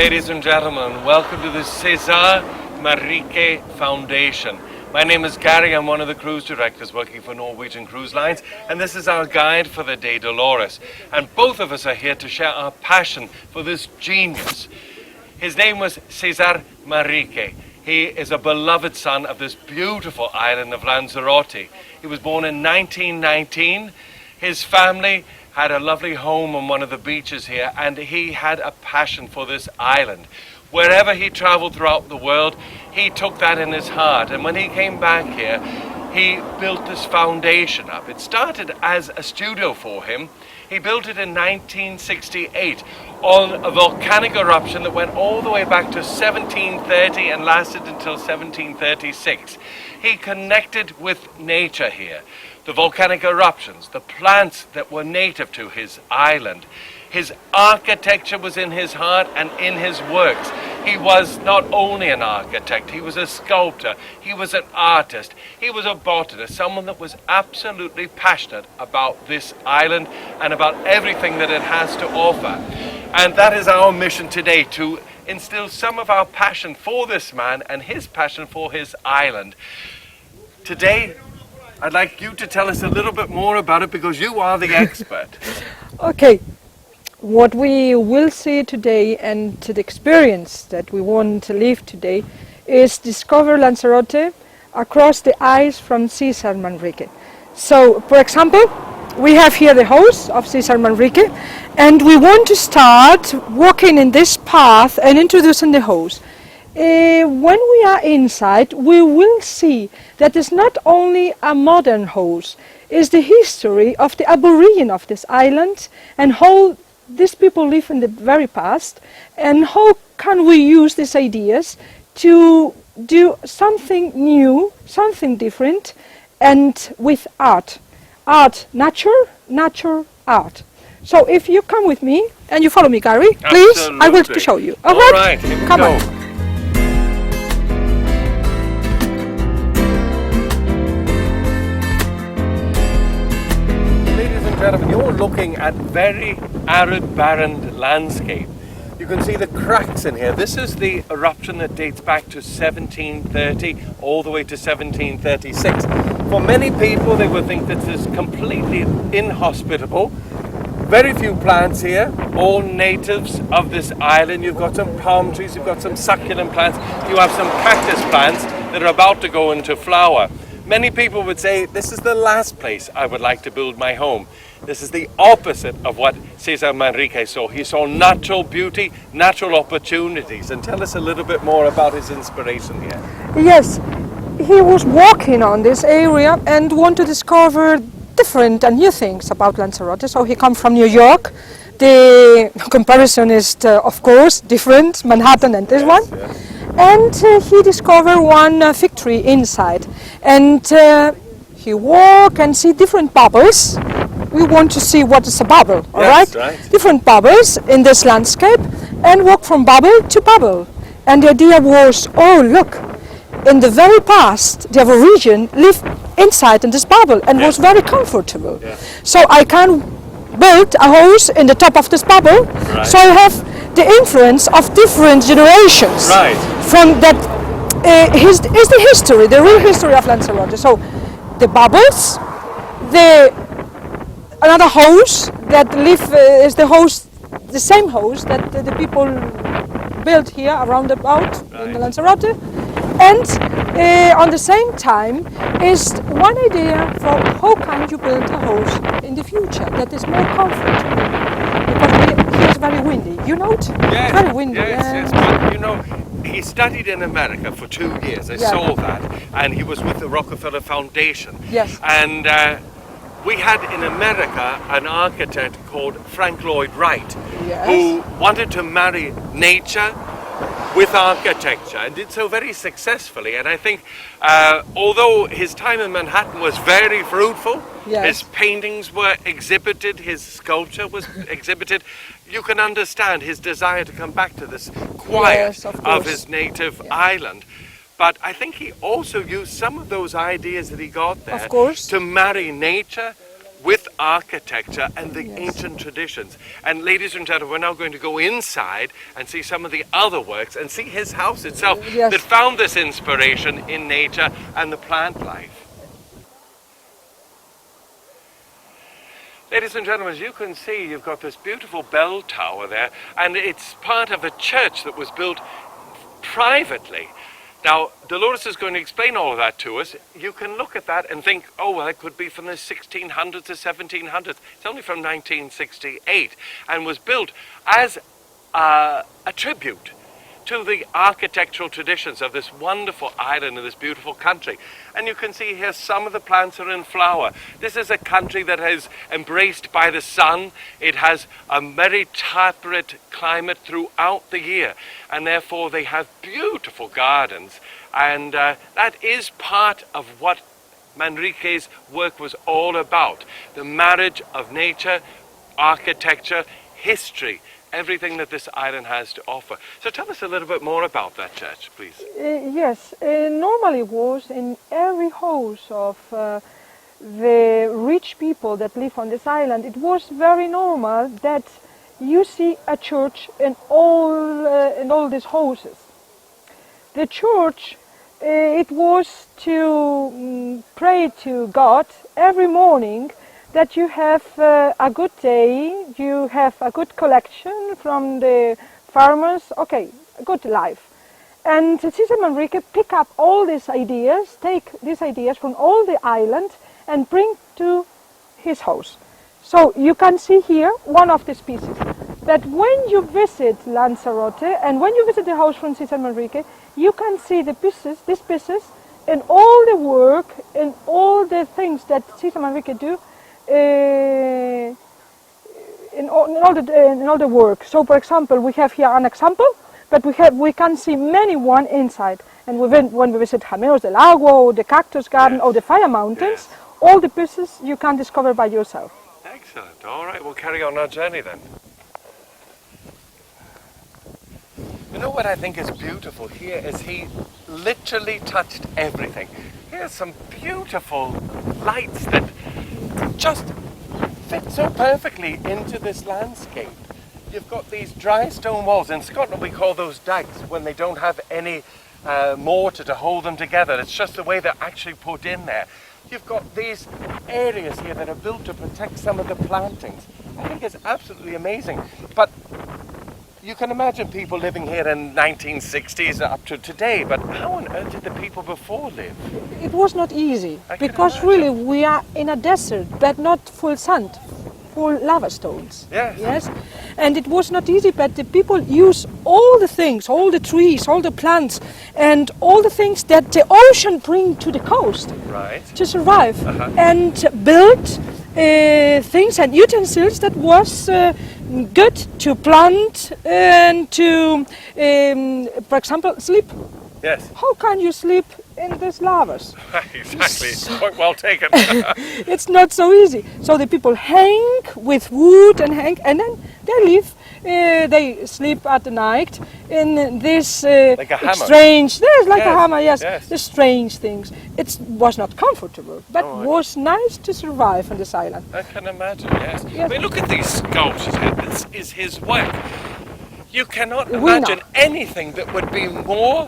ladies and gentlemen. Welcome to the Cesar Manrique Foundation. My name is Gary. I'm one of the cruise directors working for Norwegian Cruise Lines, and this is our guide for the day Dolores. And both of us are here to share our passion for this genius. His name was Cesar Manrique. He is a beloved son of this beautiful island of Lanzarote. He was born in 1919. His family had a lovely home on one of the beaches here, and he had a passion for this island. Wherever he traveled throughout the world, he took that in his heart. And when he came back here, he built this foundation up. It started as a studio for him. He built it in 1968 on a volcanic eruption that went all the way back to 1730 and lasted until 1736. He connected with nature here. The volcanic eruptions, the plants that were native to his island. His architecture was in his heart and in his works. He was not only an architect, he was a sculptor, he was an artist, he was a botanist, someone that was absolutely passionate about this island and about everything that it has to offer. And that is our mission today, to instill some of our passion for this man and his passion for his island. Today, I'd like you to tell us a little bit more about it because you are the expert. Okay. What we will see today and to the experience that we want to live today is discover Lanzarote across the eyes from Cesar Manrique. So, for example, we have here the house of Cesar Manrique, and we want to start walking in this path and introducing the house. When we are inside, we will see that it's not only a modern house, it's the history of the Aborigine of this island and how these people live in the very past, and how can we use these ideas to do something new, something different, and with art. Art, nature, art. So if you come with me and you follow me, Gary, please, Absolutely. I will show you. All right, here we come go. on. Gentlemen, you're looking at very arid, barren landscape. You can see the cracks in here. This is the eruption that dates back to 1730 all the way to 1736. For many people, they would think that this is completely inhospitable. Very few plants here, all natives of this island. You've got some palm trees, you've got some succulent plants, you have some cactus plants that are about to go into flower. Many people would say, this is the last place I would like to build my home. This is the opposite of what Cesar Manrique saw. He saw natural beauty, natural opportunities. And tell us a little bit more about his inspiration here. Yes, he was walking on this area and wanted to discover different and new things about Lanzarote. So he comes from New York. The comparison is, of course, different, Manhattan and this one. Yes. And he discovered one fig tree inside. And he walked and see different bubbles. We want to see what is a bubble, all right? Different bubbles in this landscape, and walk from bubble to bubble. And the idea was, oh look, in the very past, the Aborigine lived inside in this bubble and was very comfortable. So I can build a house in the top of this bubble, so I have the influence of different generations. From that is the history, the real history of Lanzarote. So the bubbles, another house that is the same house that the people built here around about in Lanzarote, and on the same time is one idea for how can you build a house in the future that is more comfortable, because here is very windy. You know it? Yes, very windy. Yes. But you know, he studied in America for 2 years. I saw that, and he was with the Rockefeller Foundation. Yes. And we had in America an architect called Frank Lloyd Wright, who wanted to marry nature with architecture and did so very successfully. And I think although his time in Manhattan was very fruitful, his paintings were exhibited, his sculpture was exhibited, you can understand his desire to come back to this quiet of his native island. But I think he also used some of those ideas that he got there to marry nature with architecture and the Yes. ancient traditions. And ladies and gentlemen, we're now going to go inside and see some of the other works and see his house itself Yes. that found this inspiration in nature and the plant life. Ladies and gentlemen, as you can see, you've got this beautiful bell tower there, and it's part of a church that was built privately. Now, Dolores is going to explain all of that to us. You can look at that and think, oh, well, it could be from the 1600s or 1700s. It's only from 1968 and was built as a tribute to the architectural traditions of this wonderful island and this beautiful country. And you can see here some of the plants are in flower. This is a country that is embraced by the sun. It has a very temperate climate throughout the year, and therefore they have beautiful gardens. And that is part of what Manrique's work was all about. The marriage of nature, architecture, history, everything that this island has to offer. So tell us a little bit more about that church, please. Yes, normally was in every house of the rich people that live on this island. It was very normal that you see a church in all these houses. The church, it was to pray to God every morning, that you have a good day, you have a good collection from the farmers, okay, a good life. And Cesar Manrique pick up all these ideas, take these ideas from all the island and bring to his house. So you can see here one of these pieces, that when you visit Lanzarote and when you visit the house from Cesar Manrique, you can see the pieces, these pieces, and all the work and all the things that Cesar Manrique do in all the work. So, for example, we have here an example, but we can see many one inside. And when we visit Jameos del Agua, or the Cactus Garden, Yes. or the Fire Mountains, Yes. all the pieces you can discover by yourself. Excellent. All right, we'll carry on our journey then. You know what I think is beautiful here is he literally touched everything. Here's some beautiful lights that just fit so perfectly into this landscape. You've got these dry stone walls. In Scotland we call those dikes when they don't have any mortar to hold them together. It's just the way they're actually put in there. You've got these areas here that are built to protect some of the plantings. I think it's absolutely amazing. But you can imagine people living here in 1960s up to today, but how on earth did the people before live? It was not easy, I can because imagine. really we are in a desert, but not full sand, full lava stones. Yes. Yes, and it was not easy, but the people use all the things, all the trees, all the plants, and all the things that the ocean bring to the coast Right. to survive, Uh-huh. and build things and utensils that was good to plant and to, for example, sleep. Yes. How can you sleep in these lavas? Exactly. Point well taken. It's not so easy. So the people hang with wood and then they live. They sleep at the night in this Like a hammock. strange. Yes, like a Yes, hammock. Yes, yes. the strange things. It was not comfortable, but Oh, was nice to survive on this island. I can imagine, yes. Yes. I mean, look at these sculptures here. This is his work. You cannot Winner. imagine anything that would be more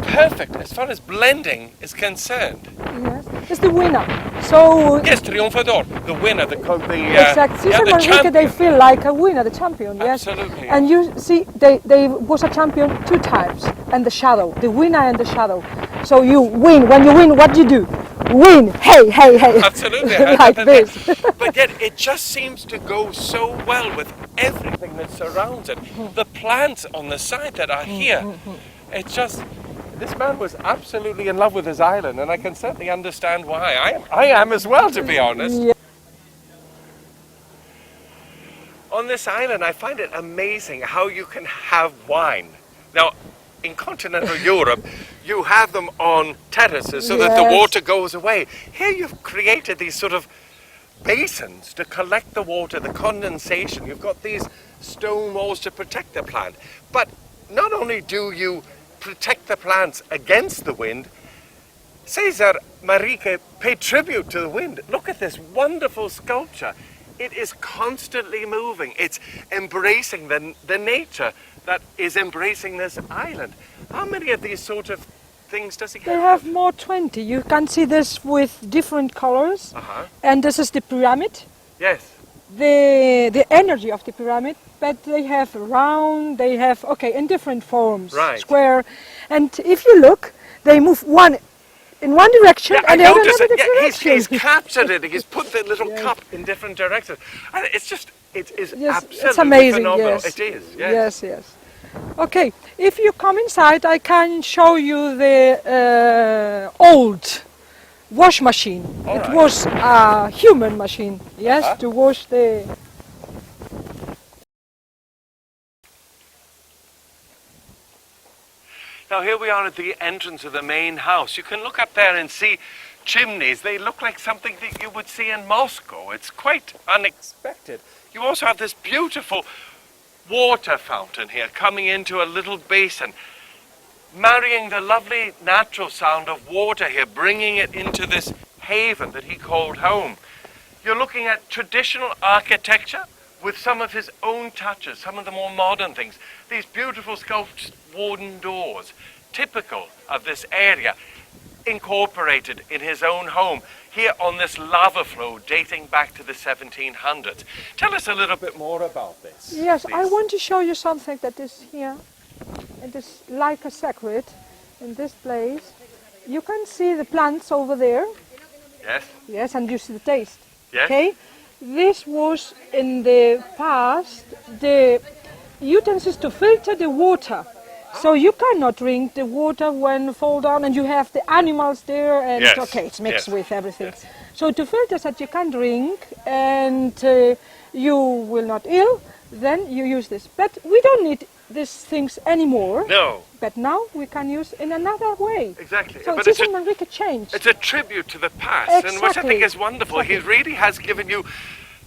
perfect as far as blending is concerned. Yes, it's the winner. So Yes, triunfador, the winner, the exact. Cesar the Manrique, they champion. feel like a winner, the champion. Yes. Absolutely. And you see, they was a champion 2 times, and the shadow, the winner and the shadow. So you win. When you win, what do you do? Win. Hey, hey, hey. Absolutely. Like this. But yet it just seems to go so well with everything that surrounds it. The plants on the side that are here. It's just, this man was absolutely in love with his island, and I can certainly understand why. I am as well, to be honest. Yeah. On this island, I find it amazing how you can have wine. Now, in continental Europe, you have them on terraces so that the Yes. water goes away. Here you've created these sort of basins to collect the water, the condensation. You've got these stone walls to protect the plant. But not only do you protect the plants against the wind, Cesar Manrique paid tribute to the wind. Look at this wonderful sculpture. It is constantly moving. It's embracing the nature that is embracing this island. How many of these sort of things does he have? They have more 20. You can see this with different colors. And this is the pyramid. Yes. The energy of the pyramid, but they have round, they have, in different forms. Right. Square. And if you look, they move one in one direction and the other in another direction. He's captured it. He's put the little cup in different directions. And it's just, it is absolutely it's amazing, phenomenal. yes. It is, yes. Yes. Okay, if you come inside, I can show you the old wash machine. It was a human machine, yes, to wash the... Now here we are at the entrance of the main house. You can look up there and see chimneys. They look like something that you would see in Moscow. It's quite unexpected. You also have this beautiful water fountain here coming into a little basin, marrying the lovely natural sound of water here, bringing it into this haven that he called home. You're looking at traditional architecture with some of his own touches, some of the more modern things. These beautiful sculpted wooden doors, typical of this area, incorporated in his own home here on this lava flow dating back to the 1700s. Tell us a little bit more about this. Yes, please. I want to show you something that is here. It is like a sacred in this place. You can see the plants over there. Yes. Yes, and you see the taste. Yes. Okay. This was in the past the utensils to filter the water. So you cannot drink the water when fall down and you have the animals there and it's mixed with everything. Yes. So to filter that you can drink and you will not ill, then you use this. But we don't need these things anymore. No. But now we can use in another way. Exactly. So but Cesar Manrique changed. It's a tribute to the past, and which I think is wonderful. He really has given you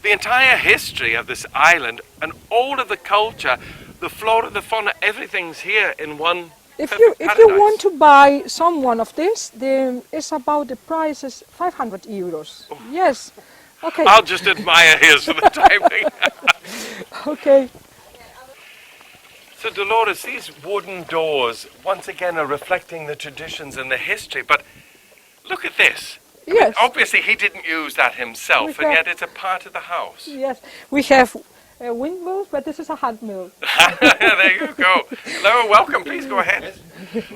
the entire history of this island and all of the culture, the flora, the fauna, everything's here in one. If you want to buy someone of this, it's about the price is 500 euros. Oh. Yes. Okay. I'll just admire his for the time being. Okay. So Dolores, these wooden doors once again are reflecting the traditions and the history, but look at this. Yes. I mean, obviously he didn't use that himself, and yet it's a part of the house. Yes, we have windmills, but this is a hand mill. There you go. Hello, welcome. Please go ahead.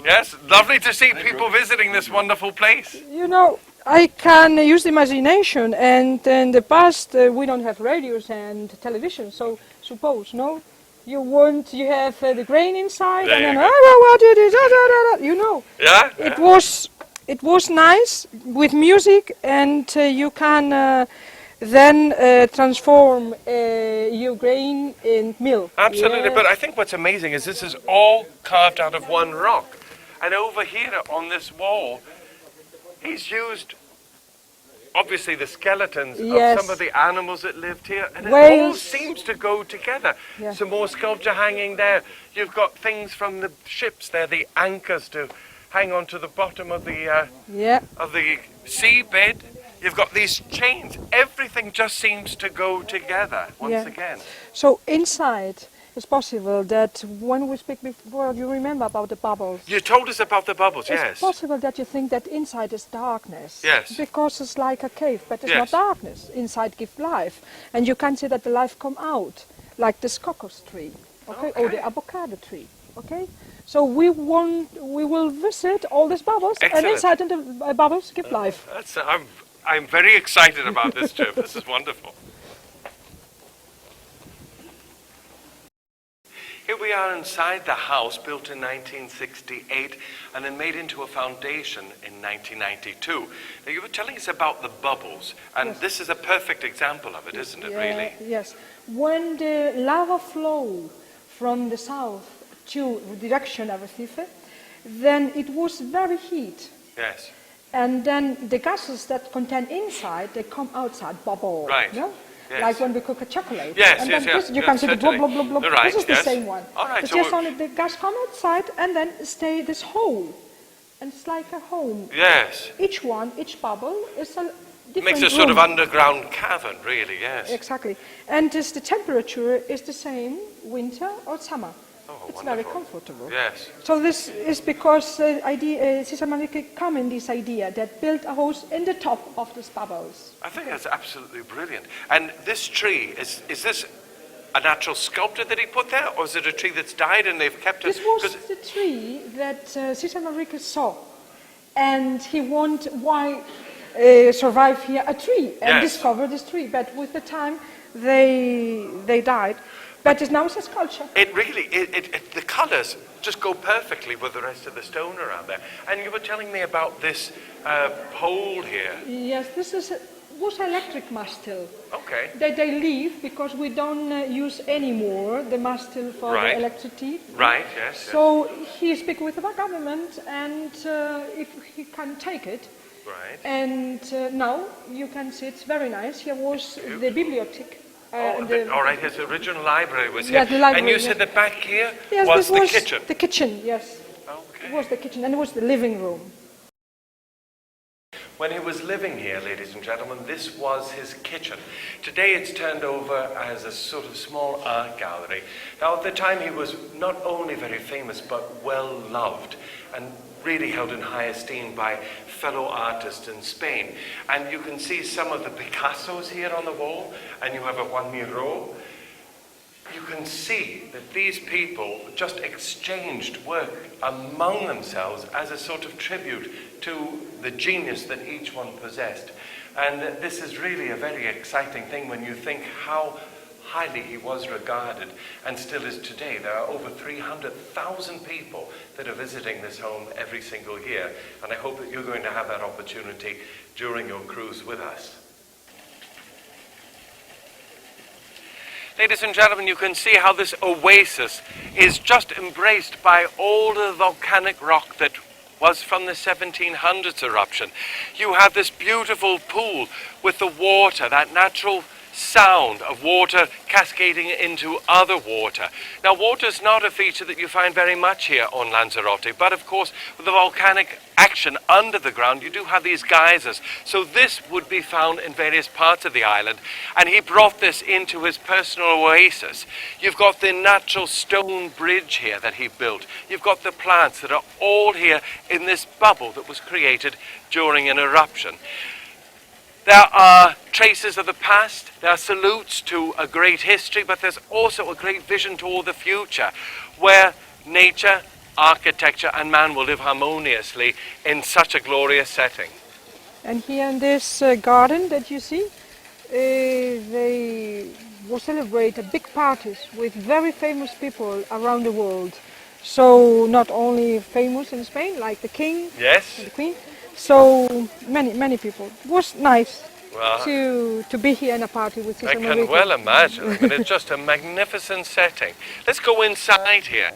Yes, lovely to see people visiting this wonderful place. You know, I can use the imagination, and in the past we don't have radios and television, so suppose, no? You have the grain inside, there and then, you know. Yeah? It was nice with music, and you can then transform your grain in milk. Absolutely, yes. But I think what's amazing is this is all carved out of one rock. And over here on this wall, he's used obviously the skeletons of some of the animals that lived here, and it all seems to go together. Yeah. Some more sculpture hanging there. You've got things from the ships there, the anchors to hang on to the bottom of the seabed. You've got these chains. Everything just seems to go together once again. So inside, it's possible that when we speak before, you remember about the bubbles. You told us about the bubbles, yes. It's possible that you think that inside is darkness. Yes. Because it's like a cave, but it's not darkness. Inside gives life. And you can see that the life come out, like this cocos tree, or the avocado tree, okay? So we will visit all these bubbles, and inside the bubbles give life. I'm very excited about this trip. This is wonderful. Here we are inside the house built in 1968 and then made into a foundation in 1992. Now you were telling us about the bubbles, and this is a perfect example of it, isn't it, really? Yes. When the lava flow from the south to the direction of Recife, then it was very heat. Yes. And then the gases that contain inside, they come outside, bubble. Right. No? Yes. Like when we cook a chocolate. Yes, and yes, then yes. You can see the blah, blah, blah, blah. Right, this is the same one. All right, But so just only the gas come outside and then stay this hole. and it's like a home. Yes. Each bubble is a different Makes a sort of room. underground cavern, really, yes. Exactly. And the temperature is the same winter or summer. Oh, It's wonderful. very comfortable. Yes. So this is because Cesar Manrique come in this idea that build a house in the top of these bubbles. I think that's absolutely brilliant. And this tree, is this a natural sculpture that he put there, or is it a tree that's died and they've kept it? This was the tree that Cesar Manrique saw, and he wanted why survive here a tree and discover this tree. But with the time, they died. But it's now a sculpture. It really, the colours just go perfectly with the rest of the stone around there. And you were telling me about this pole here. Yes, this was electric mast-till. Okay. They leave because we don't use anymore the mast-till for the electricity. Right, yes. So he speaks with the government, and if he can take it. Right. And now you can see it's very nice. Here was the bibliothèque. All right, his original library was here. Yeah, the library, and you said the back here yes, was this the kitchen? The kitchen, yes. Okay. It was the kitchen, and it was the living room. When he was living here, ladies and gentlemen, this was his kitchen. Today it's turned over as a sort of small art gallery. Now, at the time he was not only very famous, but well loved and really held in high esteem by fellow artists in Spain. And you can see some of the Picassos here on the wall, and you have a Juan Miró. You can see that these people just exchanged work among themselves as a sort of tribute to the genius that each one possessed. And this is really a very exciting thing when you think how highly he was regarded and still is today. There are over 300,000 people that are visiting this home every single year, and I hope that you're going to have that opportunity during your cruise with us. Ladies and gentlemen, you can see how this oasis is just embraced by all the volcanic rock that was from the 1700s eruption. You have this beautiful pool with the water, that natural sound of water cascading into other water. Now, water is not a feature that you find very much here on Lanzarote, but of course, with the volcanic action under the ground, you do have these geysers. So this would be found in various parts of the island, and he brought this into his personal oasis. You've got the natural stone bridge here that he built. You've got the plants that are all here in this bubble that was created during an eruption. There are traces of the past, there are salutes to a great history, but there's also a great vision toward the future, where nature, architecture and man will live harmoniously in such a glorious setting. And here in this garden that you see, they will celebrate big parties with very famous people around the world. So not only famous in Spain, like the king and the queen, so many people. It was nice to be here in a party with Cesar Manrique. I can well imagine. I mean, it's just a magnificent setting. Let's go inside here.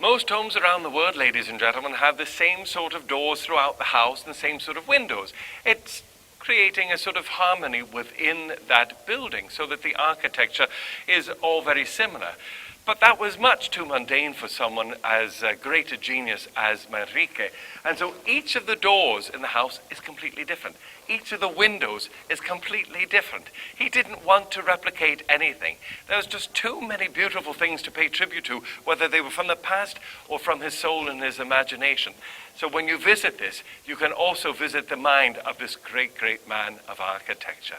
Most homes around the world, ladies and gentlemen, have the same sort of doors throughout the house and the same sort of windows. It's creating a sort of harmony within that building so that the architecture is all very similar. But that was much too mundane for someone as great a genius as Manrique. And so each of the doors in the house is completely different. Each of the windows is completely different. He didn't want to replicate anything. There was just too many beautiful things to pay tribute to, whether they were from the past or from his soul and his imagination. So when you visit this, you can also visit the mind of this great, great man of architecture.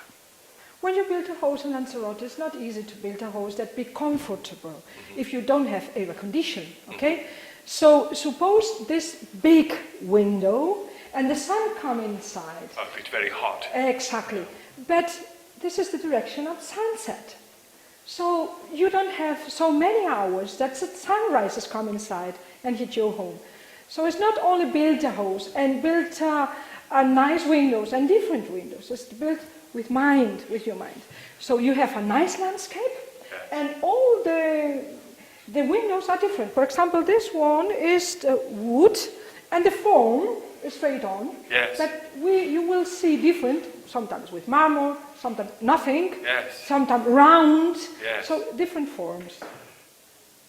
When you build a house in Lanzarote, it's not easy to build a house that be comfortable if you don't have air condition, okay? So suppose this big window and the sun come inside. Oh, it's very hot. Exactly. But this is the direction of sunset. So you don't have so many hours that the sunrises come inside and hit your home. So it's not only build a house and build a nice windows and different windows. It's built with your mind. So you have a nice landscape, and all the windows are different. For example, this one is wood, and the form is straight on. Yes. But you will see different, sometimes with marble, sometimes nothing, sometimes round, so different forms.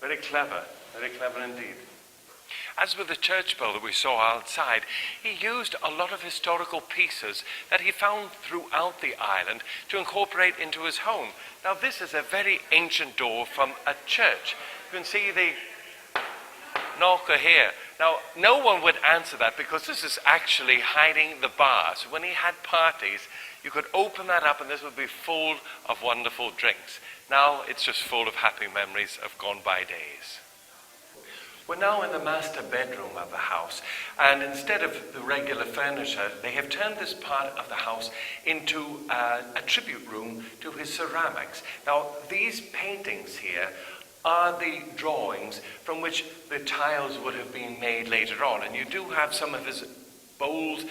Very clever indeed. as with the church bell that we saw outside, he used a lot of historical pieces that he found throughout the island to incorporate into his home. Now this is a very ancient door from a church. You can see the knocker here. Now, no one would answer that because this is actually hiding the bar. So when he had parties, you could open that up and this would be full of wonderful drinks. Now it's just full of happy memories of gone by days. We're now in the master bedroom of the house, and instead of the regular furniture, they have turned this part of the house into a tribute room to his ceramics. Now, these paintings here are the drawings from which the tiles would have been made later on. And you do have some of his bowls,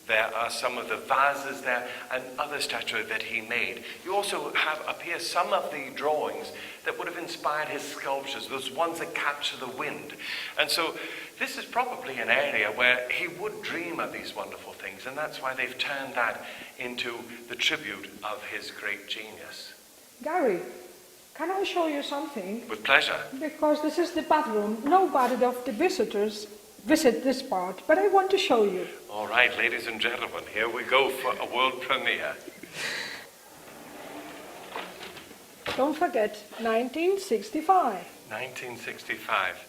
there are some of the vases there, and other statuary that he made. You also have up here some of the drawings that would have inspired his sculptures, those ones that capture the wind. And so this is probably an area where he would dream of these wonderful things, and that's why they've turned that into the tribute of his great genius. Gary, can I show you something? With pleasure. Because this is the bathroom. Nobody of the visitors visit this part, but I want to show you. All right, ladies and gentlemen, here we go for a world premiere. Don't forget, 1965. 1965.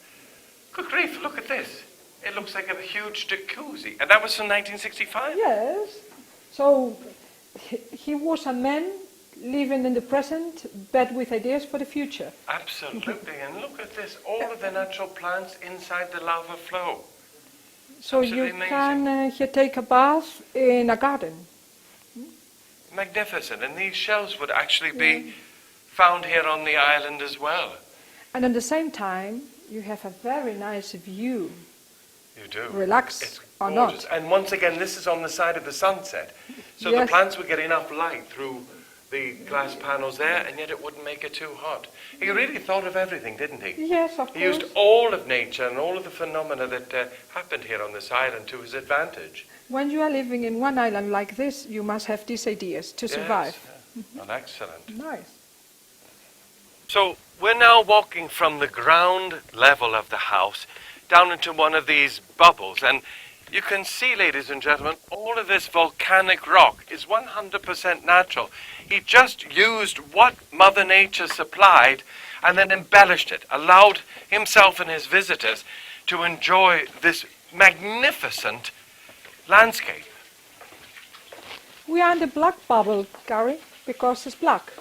Good grief, look at this. It looks like a huge jacuzzi. And that was from 1965? Yes. So he was a man living in the present, but with ideas for the future. Absolutely. And look at this, all of the natural plants inside the lava flow. So Absolutely you amazing. can here take a bath in a garden. Magnificent. And these shells would actually be found here on the island as well. And at the same time, you have a very nice view. You do. Relax It's or gorgeous. not. And once again, this is on the side of the sunset. So the Yes. plants would get enough light through the glass panels there, and yet it wouldn't make it too hot. He really thought of everything, didn't he? Yes, of He course. used all of nature and all of the phenomena that happened here on this island to his advantage. When you are living in one island like this, you must have these ideas to survive. Yes. Well, excellent. Nice. So we're now walking from the ground level of the house down into one of these bubbles, and you can see, ladies and gentlemen, all of this volcanic rock is 100% natural. He just used what Mother Nature supplied and then embellished it, allowed himself and his visitors to enjoy this magnificent landscape. We are in the black bubble, Gary, because it's black.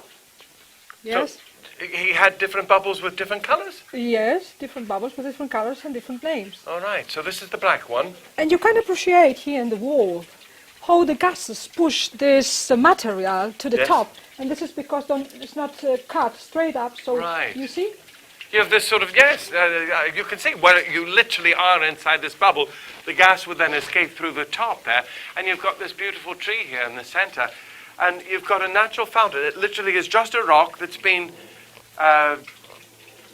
Yes? So he had different bubbles with different colors? Yes, different bubbles with different colors and different names. All right, so this is the black one. And you can appreciate here in the wall how the gases push this material to the Yes. top. And this is because it's not cut straight up, so Right. you see? You have this sort of, yes, you can see where you literally are inside this bubble. The gas would then escape through the top there, and you've got this beautiful tree here in the center, and you've got a natural fountain. It literally is just a rock that's been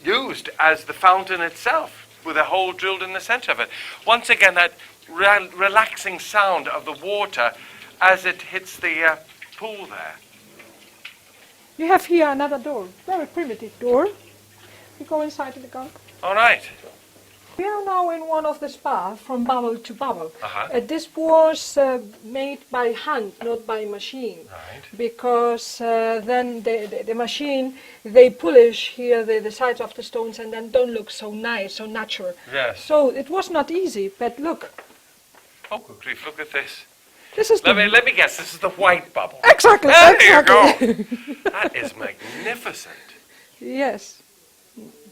used as the fountain itself, with a hole drilled in the center of it. Once again, that relaxing sound of the water as it hits the pool there. You have here another door, very primitive door. We go inside in the garden. All right. We are now in one of the spas from bubble to bubble. Uh-huh. This was made by hand, not by machine. Right. Because then the machine, they polish here the sides of the stones and then don't look so nice, so natural. Yes. So it was not easy, but look. Oh, good grief, look at this. This is the... Let me guess, this is the white bubble. Exactly, There exactly. you go. That is magnificent. Yes.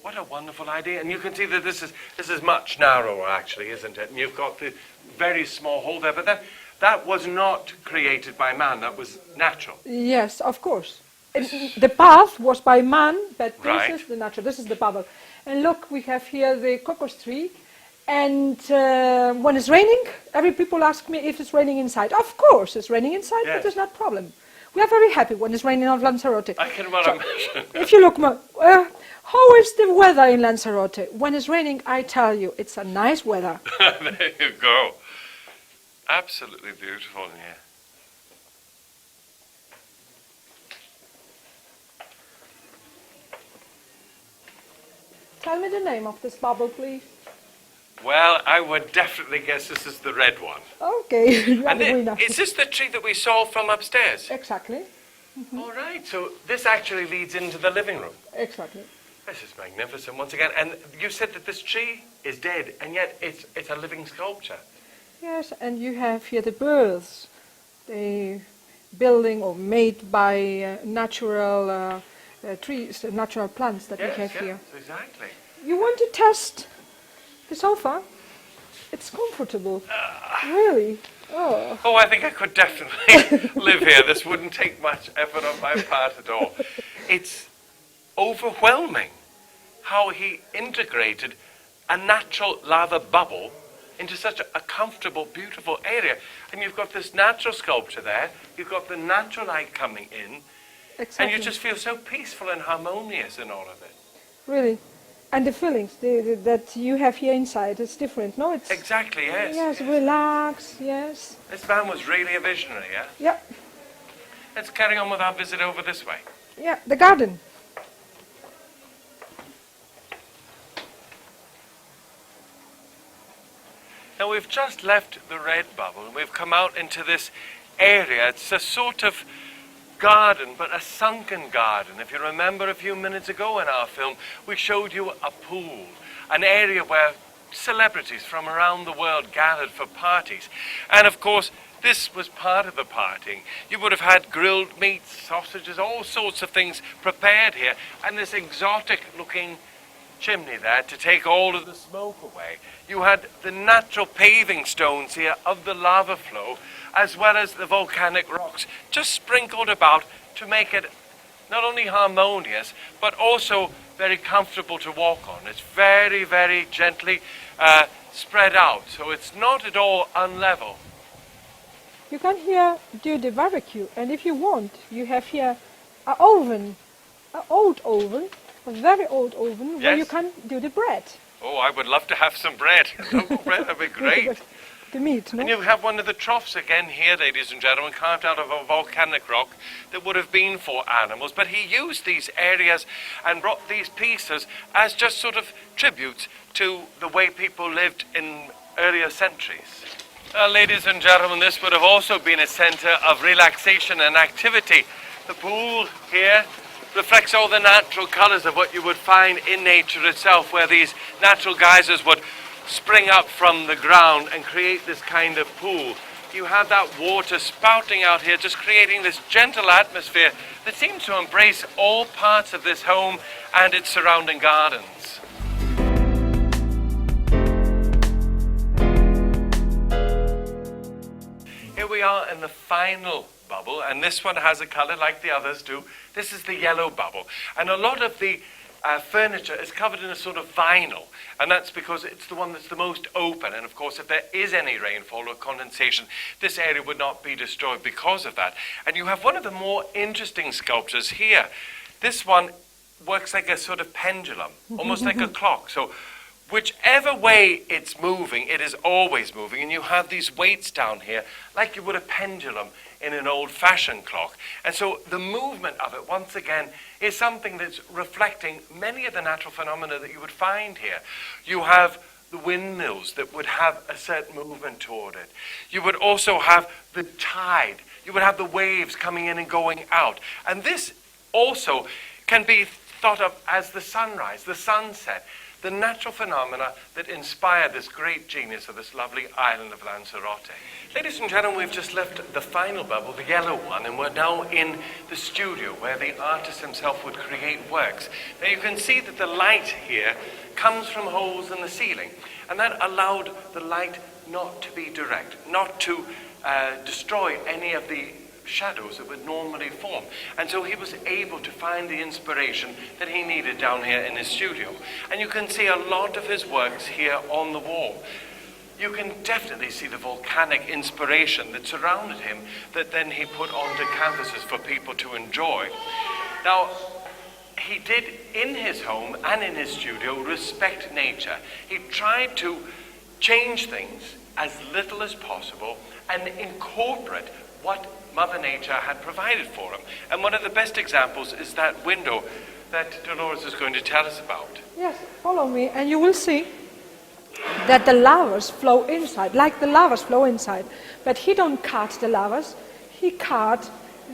What a wonderful idea. And you can see that this is much narrower, actually, isn't it? And you've got the very small hole there. But that was not created by man. That was natural. Yes, of course. The path was by man, but this Right. is the natural. This is the bubble. And look, we have here the cocos tree. And when it's raining, every people ask me if it's raining inside. Of course, it's raining inside, Yes. but it's not a problem. We are very happy when it's raining on Lanzarote. I can well imagine. If you look, how is the weather in Lanzarote? When it's raining, I tell you, it's a nice weather. There you go. Absolutely beautiful in here. Tell me the name of this bubble, please. Well, I would definitely guess this is the red one. Okay. You are And the winner. is this the tree that we saw from upstairs? Exactly. All right, so this actually leads into the living room. Exactly. This is magnificent once again. And you said that this tree is dead, and yet it's a living sculpture. Yes, and you have here the birds. They building or made by natural trees, natural plants that we have here. Exactly. You want to test the sofa? It's comfortable. Really? Oh. Oh, I think I could definitely live here. This wouldn't take much effort on my part at all. It's overwhelming how he integrated a natural lava bubble into such a comfortable, beautiful area. And you've got this natural sculpture there, you've got the natural light coming in, Exactly. and you just feel so peaceful and harmonious in all of it. Really. And the feelings that you have here inside, it's different, no? It's Exactly, yes. Yes, relax, yes. This man was really a visionary, yeah? Yeah, Let's carry on with our visit over this way. yeah, the garden. Now we've just left the red bubble and we've come out into this area. It's a sort of garden, but a sunken garden. If you remember a few minutes ago in our film, we showed you a pool, an area where celebrities from around the world gathered for parties. And of course, this was part of the partying. You would have had grilled meats, sausages, all sorts of things prepared here, and this exotic looking chimney there to take all of the smoke away. You had the natural paving stones here of the lava flow, as well as the volcanic rocks, just sprinkled about to make it not only harmonious, but also very comfortable to walk on. It's very, very gently spread out, so it's not at all unlevel. You can here do the barbecue, and if you want, you have here an oven, an old oven, a very old oven, where you can do the bread. Oh, I would love to have some bread. Local bread would be great. The meat, no? And you have one of the troughs again here, ladies and gentlemen, carved out of a volcanic rock that would have been for animals. But he used these areas and brought these pieces as just sort of tributes to the way people lived in earlier centuries. Ladies and gentlemen, this would have also been a center of relaxation and activity. The pool here reflects all the natural colors of what you would find in nature itself, where these natural geysers would spring up from the ground and create this kind of pool. You have that water spouting out here, just creating this gentle atmosphere that seems to embrace all parts of this home and its surrounding gardens. Here we are in the final bubble, and this one has a color like the others do. This is the yellow bubble, and a lot of the furniture is covered in a sort of vinyl, and that's because it's the one that's the most open. And of course, if there is any rainfall or condensation, this area would not be destroyed because of that. And you have one of the more interesting sculptures here. This one works like a sort of pendulum, almost like a clock. So whichever way it's moving, it is always moving. And you have these weights down here, like you would a pendulum in an old-fashioned clock. And so the movement of it, once again, is something that's reflecting many of the natural phenomena that you would find here. You have the windmills that would have a certain movement toward it. You would also have the tide. You would have the waves coming in and going out. And this also can be thought of as the sunrise, the sunset, the natural phenomena that inspired this great genius of this lovely island of Lanzarote. Ladies and gentlemen, we've just left the final bubble, the yellow one, and we're now in the studio where the artist himself would create works. Now you can see that the light here comes from holes in the ceiling, and that allowed the light not to be direct, not to destroy any of the shadows that would normally form. And so he was able to find the inspiration that he needed down here in his studio. And you can see a lot of his works here on the wall. You can definitely see the volcanic inspiration that surrounded him that then he put onto canvases for people to enjoy. Now, he did in his home and in his studio respect nature. He tried to change things as little as possible and incorporate what Mother Nature had provided for him. And one of the best examples is that window that Dolores is going to tell us about. Yes, follow me and you will see. that the lavas flow inside, like the lavas flow inside. But he don't cut the lavas, he cut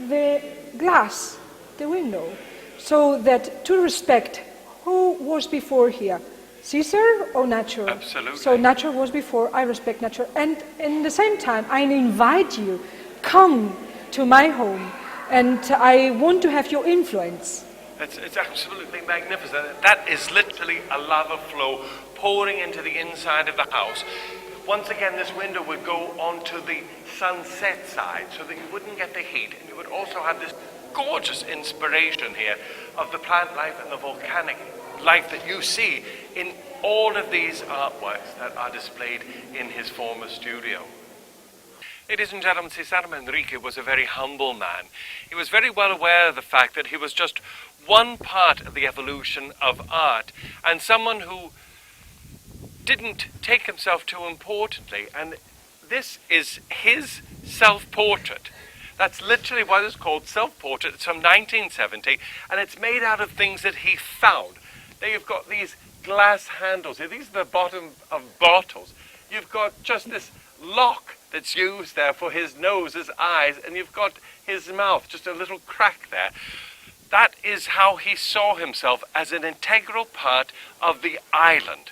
the glass, the window, so that to respect who was before here, Caesar or nature? Absolutely. So nature was before, I respect nature. And in the same time, I invite you, come to my home, and I want to have your influence. It's absolutely magnificent. That is literally a lava flow pouring into the inside of the house. Once again, this window would go onto the sunset side so that you wouldn't get the heat, and you would also have this gorgeous inspiration here of the plant life and the volcanic life that you see in all of these artworks that are displayed in his former studio. Ladies and gentlemen, Cesar Manrique was a very humble man. He was very well aware of the fact that he was just one part of the evolution of art, and someone who didn't take himself too importantly. And this is his self-portrait. That's literally what it's called, self-portrait. It's from 1970, and it's made out of things that he found. Now you've got these glass handles here. These are the bottom of bottles. You've got just this lock that's used there for his nose, his eyes, and you've got his mouth, just a little crack there. That is how he saw himself, as an integral part of the island.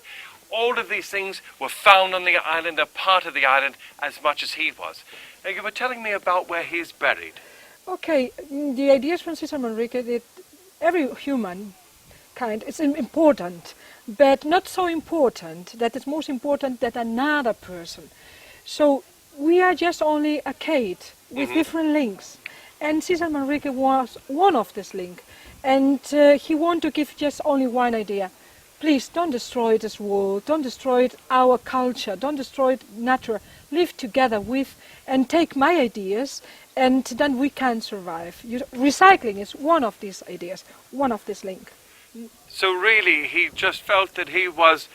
All of these things were found on the island, a part of the island, as much as he was. Now, you were telling me about where he's buried. Okay, the ideas from Cesar Manrique that every human kind is important, but not so important that it's most important than another person. So we are just only a kite with different links, and Cesar Manrique was one of this link, and he wanted to give just only one idea. Please don't destroy this world, don't destroy our culture, don't destroy nature. Live together with and take my ideas, and then we can survive. Recycling is one of these ideas, one of this link. So really, he just felt that he was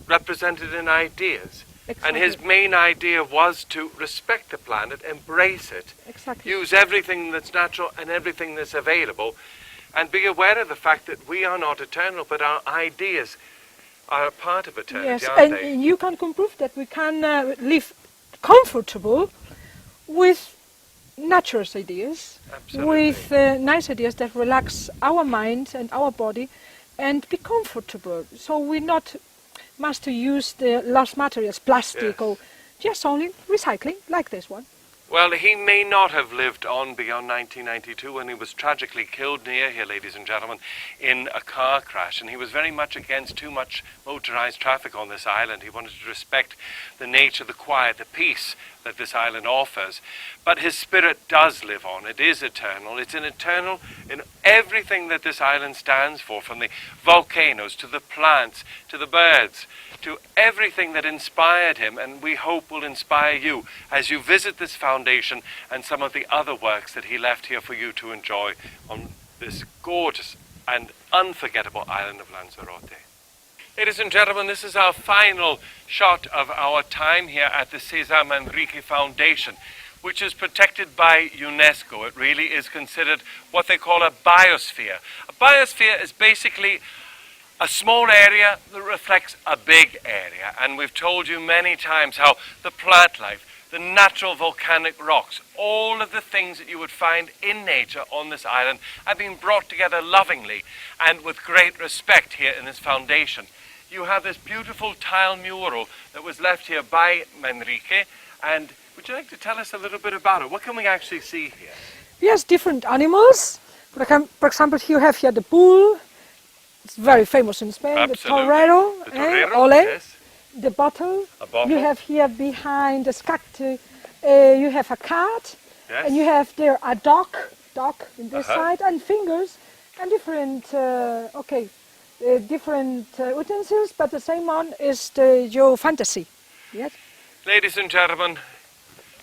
represented in ideas. Exactly. And his main idea was to respect the planet, embrace it, Exactly. use everything that's natural and everything that's available, and be aware of the fact that we are not eternal, but our ideas are a part of eternity, Yes, aren't and they? you can prove that we can live comfortable with nature's ideas, Absolutely. with nice ideas that relax our mind and our body, and be comfortable. So we not must use the last materials, plastic, Yes. or just only recycling, like this one. Well, he may not have lived on beyond 1992 when he was tragically killed near here, ladies and gentlemen, in a car crash. And he was very much against too much motorized traffic on this island. He wanted to respect the nature, the quiet, the peace that this island offers. But his spirit does live on. It is eternal. It's eternal in everything that this island stands for, from the volcanoes to the plants to the birds, to everything that inspired him, and we hope will inspire you as you visit this foundation and some of the other works that he left here for you to enjoy on this gorgeous and unforgettable island of Lanzarote. Ladies and gentlemen, this is our final shot of our time here at the Cesar Manrique Foundation, which is protected by UNESCO. It really is considered what they call a biosphere. A biosphere is basically a small area that reflects a big area, and we've told you many times how the plant life, the natural volcanic rocks, all of the things that you would find in nature on this island have been brought together lovingly and with great respect here in this foundation. You have this beautiful tile mural that was left here by Manrique, and would you like to tell us a little bit about it? What can we actually see here? Yes, different animals. For example, you have here the bull. It's very famous in Spain. Absolutely. The torero, The torero, ole, yes. the bottle. A bottle. You have here behind the cacti, you have a cat, Yes. and you have there a dog in this Uh-huh. side, and fingers, and different, different utensils, but the same one is your fantasy. Yes. Ladies and gentlemen,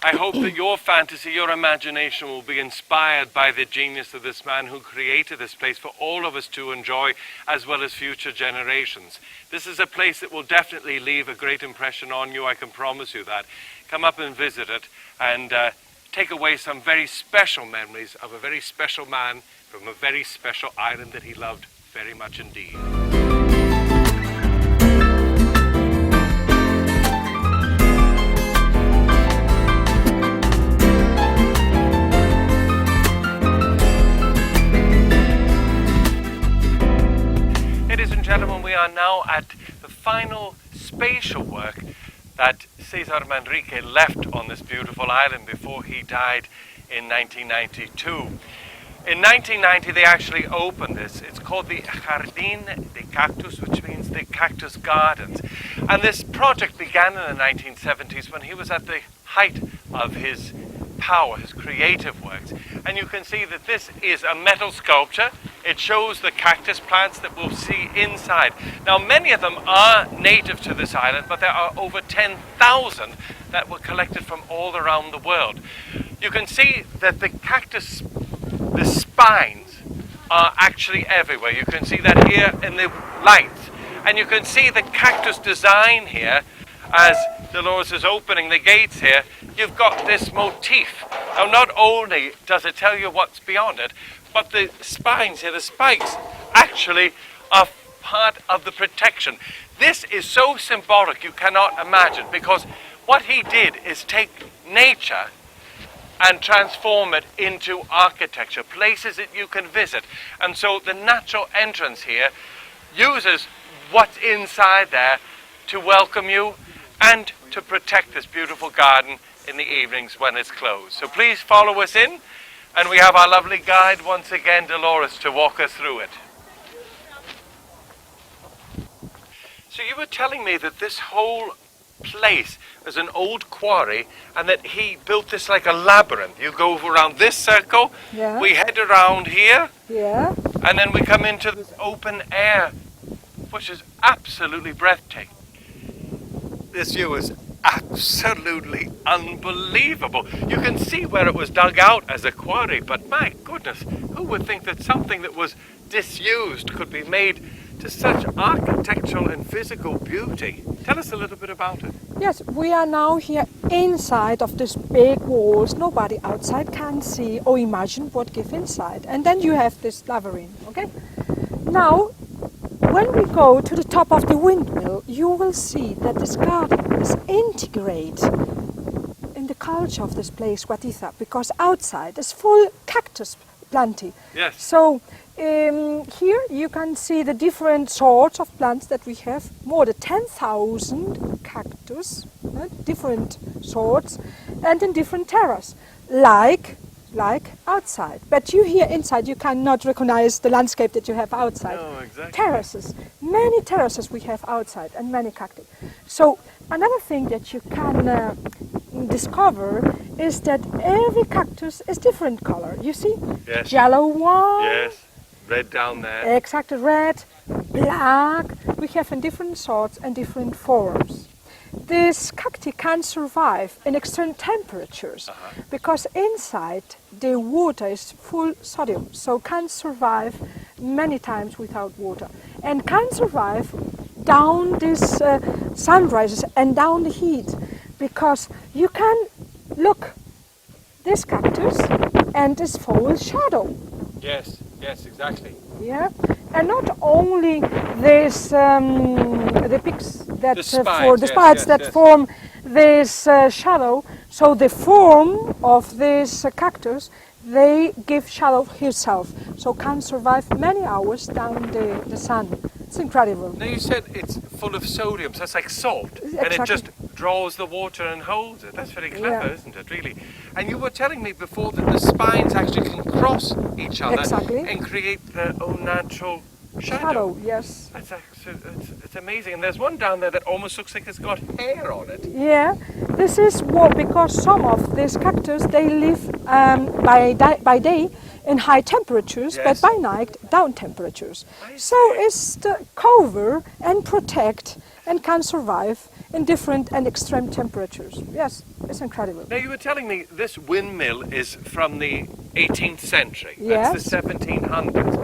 I hope that your fantasy, your imagination will be inspired by the genius of this man who created this place for all of us to enjoy, as well as future generations. This is a place that will definitely leave a great impression on you, I can promise you that. Come up and visit it and take away some very special memories of a very special man from a very special island that he loved very much indeed. gentlemen, we are now at the final spatial work that Cesar Manrique left on this beautiful island before he died in 1992. In 1990 they actually opened this. It's called the Jardín de Cactus, which means the cactus gardens. And this project began in the 1970s when he was at the height of his power, his creative works. And you can see that this is a metal sculpture. It shows the cactus plants that we'll see inside. Now, many of them are native to this island, but there are over 10,000 that were collected from all around the world. You can see that the cactus, the spines are actually everywhere. You can see that here in the lights. And you can see the cactus design here as Dolores is opening the gates here. You've got this motif. Now, not only does it tell you what's beyond it, but the spines here, the spikes, actually are part of the protection. This is so symbolic you cannot imagine, because what he did is take nature and transform it into architecture, places that you can visit. And so the natural entrance here uses what's inside there to welcome you and to protect this beautiful garden in the evenings when it's closed. So please follow us in, and we have our lovely guide once again, Dolores, to walk us through it. So you were telling me that this whole place is an old quarry, and that he built this like a labyrinth. You go around this circle, Yeah. we head around here, Yeah. and then we come into this open air, which is absolutely breathtaking. This view is absolutely unbelievable. You can see where it was dug out as a quarry, but my goodness, who would think that something that was disused could be made to such architectural and physical beauty? Tell us a little bit about it. Yes, we are now here inside of this big walls. Nobody outside can see or imagine what gives inside. And then you have this labyrinth, okay? Now, when we go to the top of the windmill, you will see that this garden is integrated in the culture of this place, Guatitha, because outside is full cactus planting. Yes. So here you can see the different sorts of plants that we have, more than 10,000 cactus, different sorts, and in different terraces, like outside. But you here inside, you cannot recognize the landscape that you have outside. No, exactly. Terraces, many terraces we have outside, and many cacti. So another thing that you can discover is that every cactus is different color. You see? Yes. Yellow one. Yes. Red down there. Exactly, red, black. We have in different sorts and different forms. This cacti can survive in extreme temperatures because inside the water is full sodium, so can survive many times without water, and can survive down this sunrises and down the heat, because you can look this cactus and it's full shadow. Yes, yes, exactly. Yeah, and not only this the peaks that The spines, for the yes, spines yes, that yes. form this shadow. So the form of this cactus, they give shadow herself, so can survive many hours down the sun. It's incredible. Now you said it's full of sodium, so it's like salt, and it Exactly. just draws the water and holds it. That's very clever, Yeah. isn't it, really? And you were telling me before that the spines actually can cross each other Exactly. and create their own natural shadow. Yes. It's amazing. And there's one down there that almost looks like it's got hair on it. Yeah, this is what, because some of these cactus, they live by day in high temperatures, Yes. but by night down temperatures. I So see. it's to cover and protect and can survive in different and extreme temperatures. Yes, it's incredible. Now you were telling me this windmill is from the 18th century. Yes. That's the 1700s.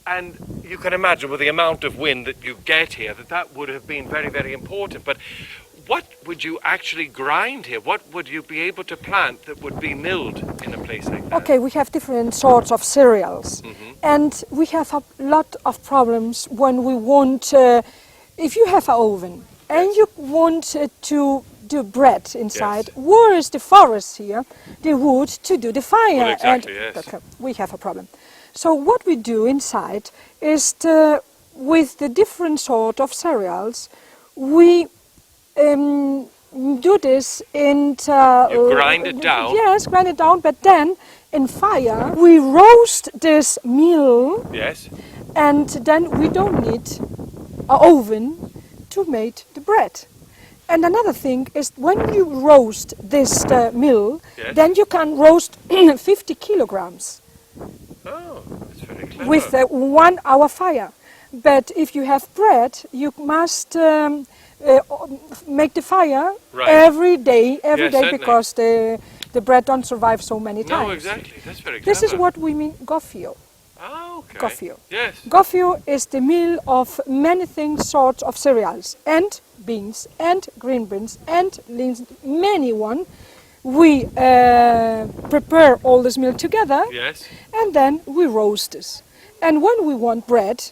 And you can imagine with the amount of wind that you get here that would have been very, very important. But what would you actually grind here? What would you be able to plant that would be milled in a place like that? Okay, we have different sorts of cereals, and we have a lot of problems when we want, if you have an oven and Yes. you want to do bread inside, Yes. where is the forest here, the wood to do the fire? Well, exactly, and yes. we have a problem. So what we do inside is to with the different sort of cereals, we do this in... You grind it down? Yes, grind it down, but then in fire we roast this meal. Yes. And then we don't need an oven to make the bread. And another thing is when you roast this meal, yes. then you can roast 50 kilograms. Oh, that's very clever. With 1 hour fire. But if you have bread, you must make the fire right. every day, certainly. because the bread don't survive so many times. No, exactly. That's very clever. This is what we mean gofio. Oh, okay. Gofio. Yes. Gofio is the meal of many things, sorts of cereals, and beans, and green beans, and beans, many one. We prepare all this meal together, yes. and then we roast this. And when we want bread,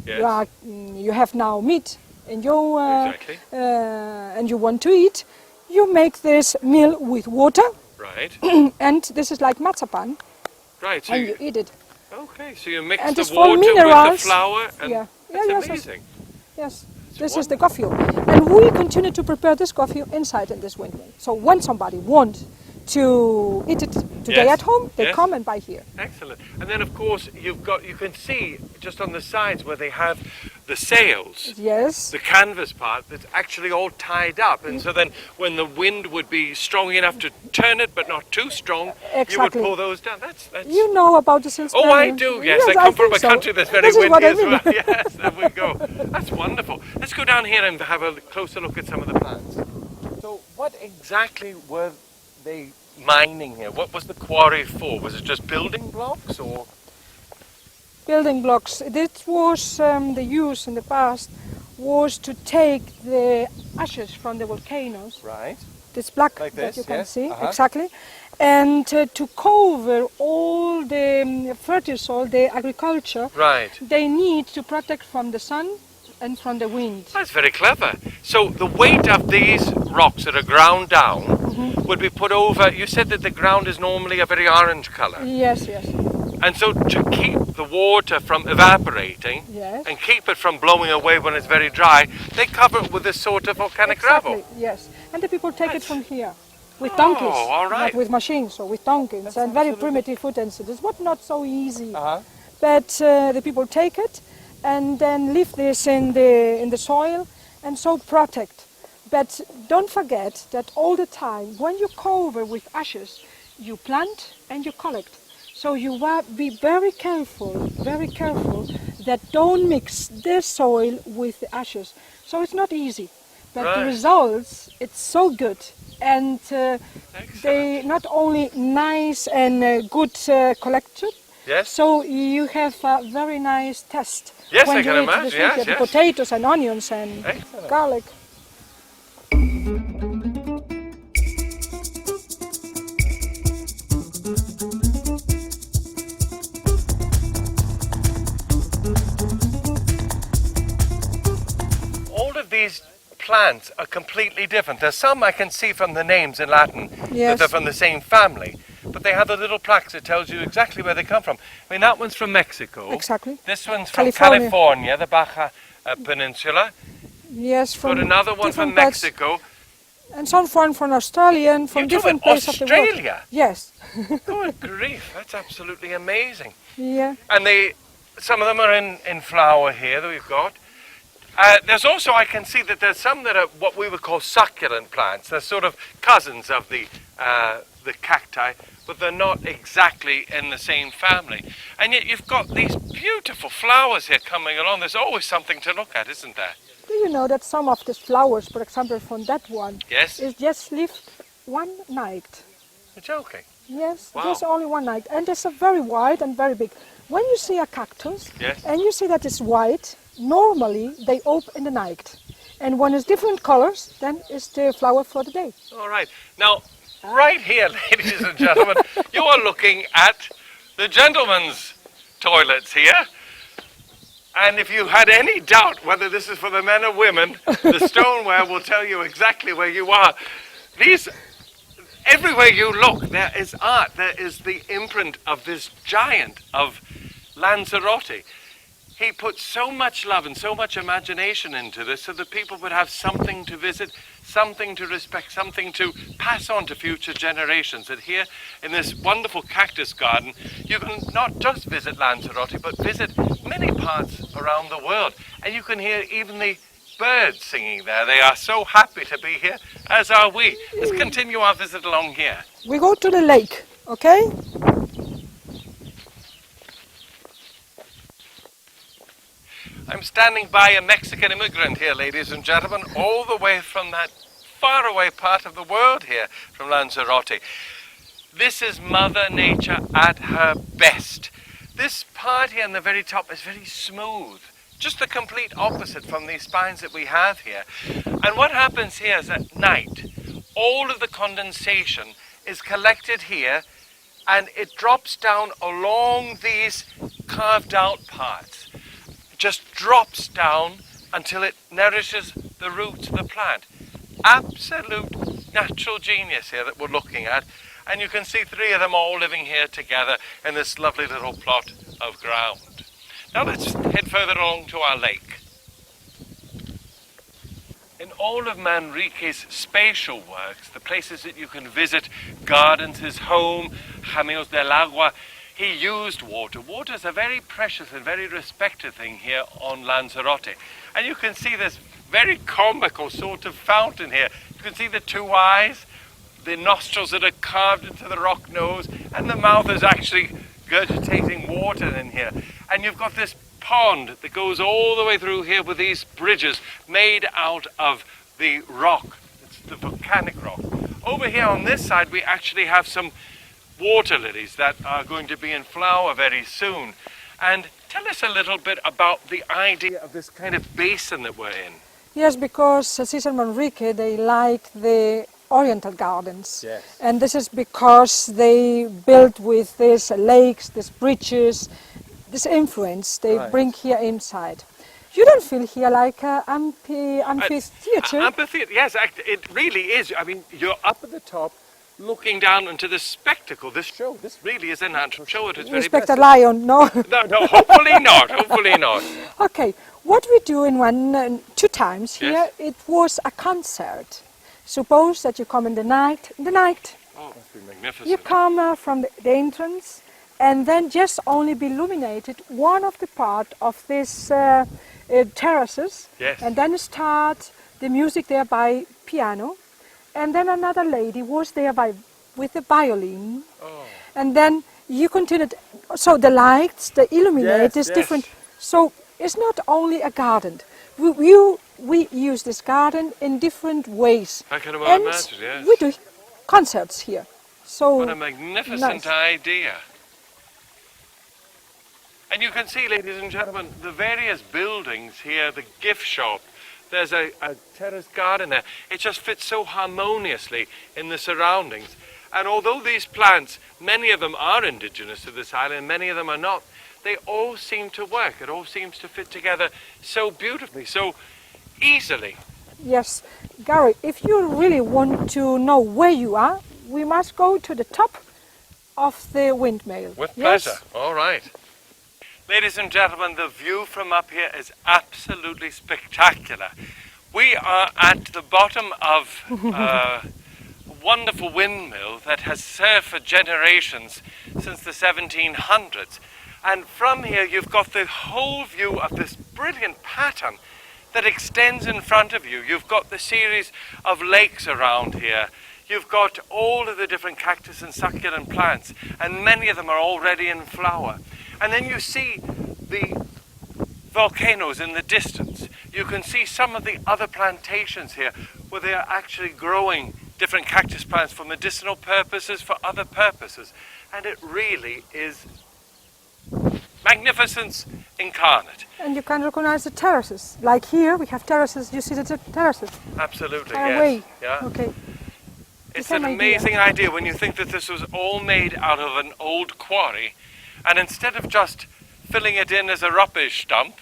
yes. You have now meat in your exactly. and you want to eat, you make this meal with water. Right. And this is like marzipan. Right. So and you eat it. Okay, so you mix and the water with the flour, and that's amazing. Yes, this is the gofio. And we continue to prepare this gofio inside in this windmill. So when somebody wants to eat it today yes. at home, they yes. come and buy here. Excellent. And then of course you can see just on the sides where they have the sails, yes. the canvas part that's actually all tied up, and so then when the wind would be strong enough to turn it but not too strong, exactly. you would pull those down. That's You know about the sails. Oh, I do, yes. I come from a country that's very windy as well. Yes, there we go. That's wonderful. Let's go down here and have a closer look at some of the plants. So what exactly were they mining here? What was the quarry for? Was it just building blocks or? Building blocks. This was the use in the past was to take the ashes from the volcanoes. Right. This black like that this, you can yes. see, exactly. And to cover all the fertile soil, the agriculture, right. they need to protect from the sun and from the wind. That's very clever. So the weight of these rocks that are ground down would be put over, you said that the ground is normally a very orange colour. Yes, yes. And so to keep the water from evaporating yes. and keep it from blowing away when it's very dry, they cover it with this sort of volcanic gravel. Yes. And the people take it from here with donkeys, all right. not with machines, so with donkeys. That's and very primitive utensils. But not so easy. But the people take it and then leave this in the soil and so protect. But don't forget that all the time when you cover with ashes, you plant and you collect. So you be very careful that don't mix the soil with the ashes. So it's not easy, but right. the results, it's so good. And they not only nice and good collected, yes. so you have a very nice taste. Yes, when I can you eat imagine, yes. the potatoes and onions and excellent. Garlic. These plants are completely different. There's some I can see from the names in Latin that they're from the same family, but they have the little plaques that tells you exactly where they come from. I mean, that one's from Mexico. Exactly. This one's from California, the Baja Peninsula. Yes, from got another one from Mexico. And some from Australia and from different places of the world. Australia? Yes. Good grief, that's absolutely amazing. Yeah. And some of them are in flower here that we've got. There's also, I can see that there's some that are what we would call succulent plants. They're sort of cousins of the cacti, but they're not exactly in the same family. And yet you've got these beautiful flowers here coming along. There's always something to look at, isn't there? Do you know that some of these flowers, for example, from that one, yes, is just lived one night? You're joking? Yes, wow. Just only one night. And it's a very wide and very big. When you see a cactus, yes, and you see that it's white, normally they open in the night. And when it's different colors, then it's the flower for the day. All right. Now, right here, ladies and gentlemen, you are looking at the gentlemen's toilets here. And if you had any doubt whether this is for the men or women, the stoneware will tell you exactly where you are. Everywhere you look, there is art. There is the imprint of this giant of Lanzarote. he put so much love and so much imagination into this so that people would have something to visit, something to respect, something to pass on to future generations. And here in this wonderful cactus garden, you can not just visit Lanzarote, but visit many parts around the world. And you can hear even the birds singing there. They are so happy to be here, as are we. Let's continue our visit along here. We go to the lake, okay? I'm standing by a Mexican immigrant here, ladies and gentlemen, all the way from that faraway part of the world here, from Lanzarote. This is Mother Nature at her best. This part here on the very top is very smooth, just the complete opposite from these spines that we have here. And what happens here is at night, all of the condensation is collected here and it drops down along these carved out parts. Just drops down until it nourishes the roots of the plant. Absolute natural genius here that we're looking at. And you can see three of them all living here together in this lovely little plot of ground. Now let's head further along to our lake. In all of Manrique's spatial works, the places that you can visit, gardens, his home, Caminos del Agua, he used water. Water is a very precious and very respected thing here on Lanzarote. And you can see this very comical sort of fountain here. You can see the two eyes, the nostrils that are carved into the rock nose, and the mouth is actually gurgitating water in here. And you've got this pond that goes all the way through here with these bridges made out of the rock. It's the volcanic rock. Over here on this side we actually have some water lilies that are going to be in flower very soon. And tell us a little bit about the idea of this kind of basin that we're in. Yes, because Cesar Manrique, they like the Oriental gardens. Yes. And this is because they built with these lakes, these bridges, this influence they bring here inside. You don't feel here like an amphitheater? Amphitheater, yes, it really is. I mean, you're up at the top, looking down into this spectacle, this show. This really is a natural show at its very Respect best. a lion, no? No, hopefully not, hopefully not. Okay, what we do in two times here, Yes. it was a concert. Suppose that you come in the night. Oh, it must be magnificent. You come from the entrance, and then just only be illuminated one of the part of this terraces, Yes. and then start the music there by piano. And then another lady was there with the violin. Oh. And then you continued. So the lights, the illuminate is yes. different. So it's not only a garden. We use this garden in different ways. I can And imagine, yes. we do concerts here. So What a magnificent nice. idea. And you can see, ladies and gentlemen, the various buildings here, the gift shop, there's a terrace garden there. It just fits so harmoniously in the surroundings. And although these plants, many of them are indigenous to this island, many of them are not, they all seem to work. It all seems to fit together so beautifully, so easily. Yes, Gary, if you really want to know where you are, we must go to the top of the windmill. With Yes? pleasure. All right. Ladies and gentlemen, the view from up here is absolutely spectacular. We are at the bottom of a wonderful windmill that has served for generations since the 1700s. And from here you've got the whole view of this brilliant pattern that extends in front of you. You've got the series of lakes around here. You've got all of the different cactus and succulent plants, and many of them are already in flower. And then you see the volcanoes in the distance. You can see some of the other plantations here where they are actually growing different cactus plants for medicinal purposes, for other purposes. And it really is magnificence incarnate. And you can recognize the terraces. Like here, we have terraces. You see the terraces? Absolutely, Far yes. away. Yeah. Okay. It's Same an amazing idea when you think that this was all made out of an old quarry, and instead of just filling it in as a rubbish dump,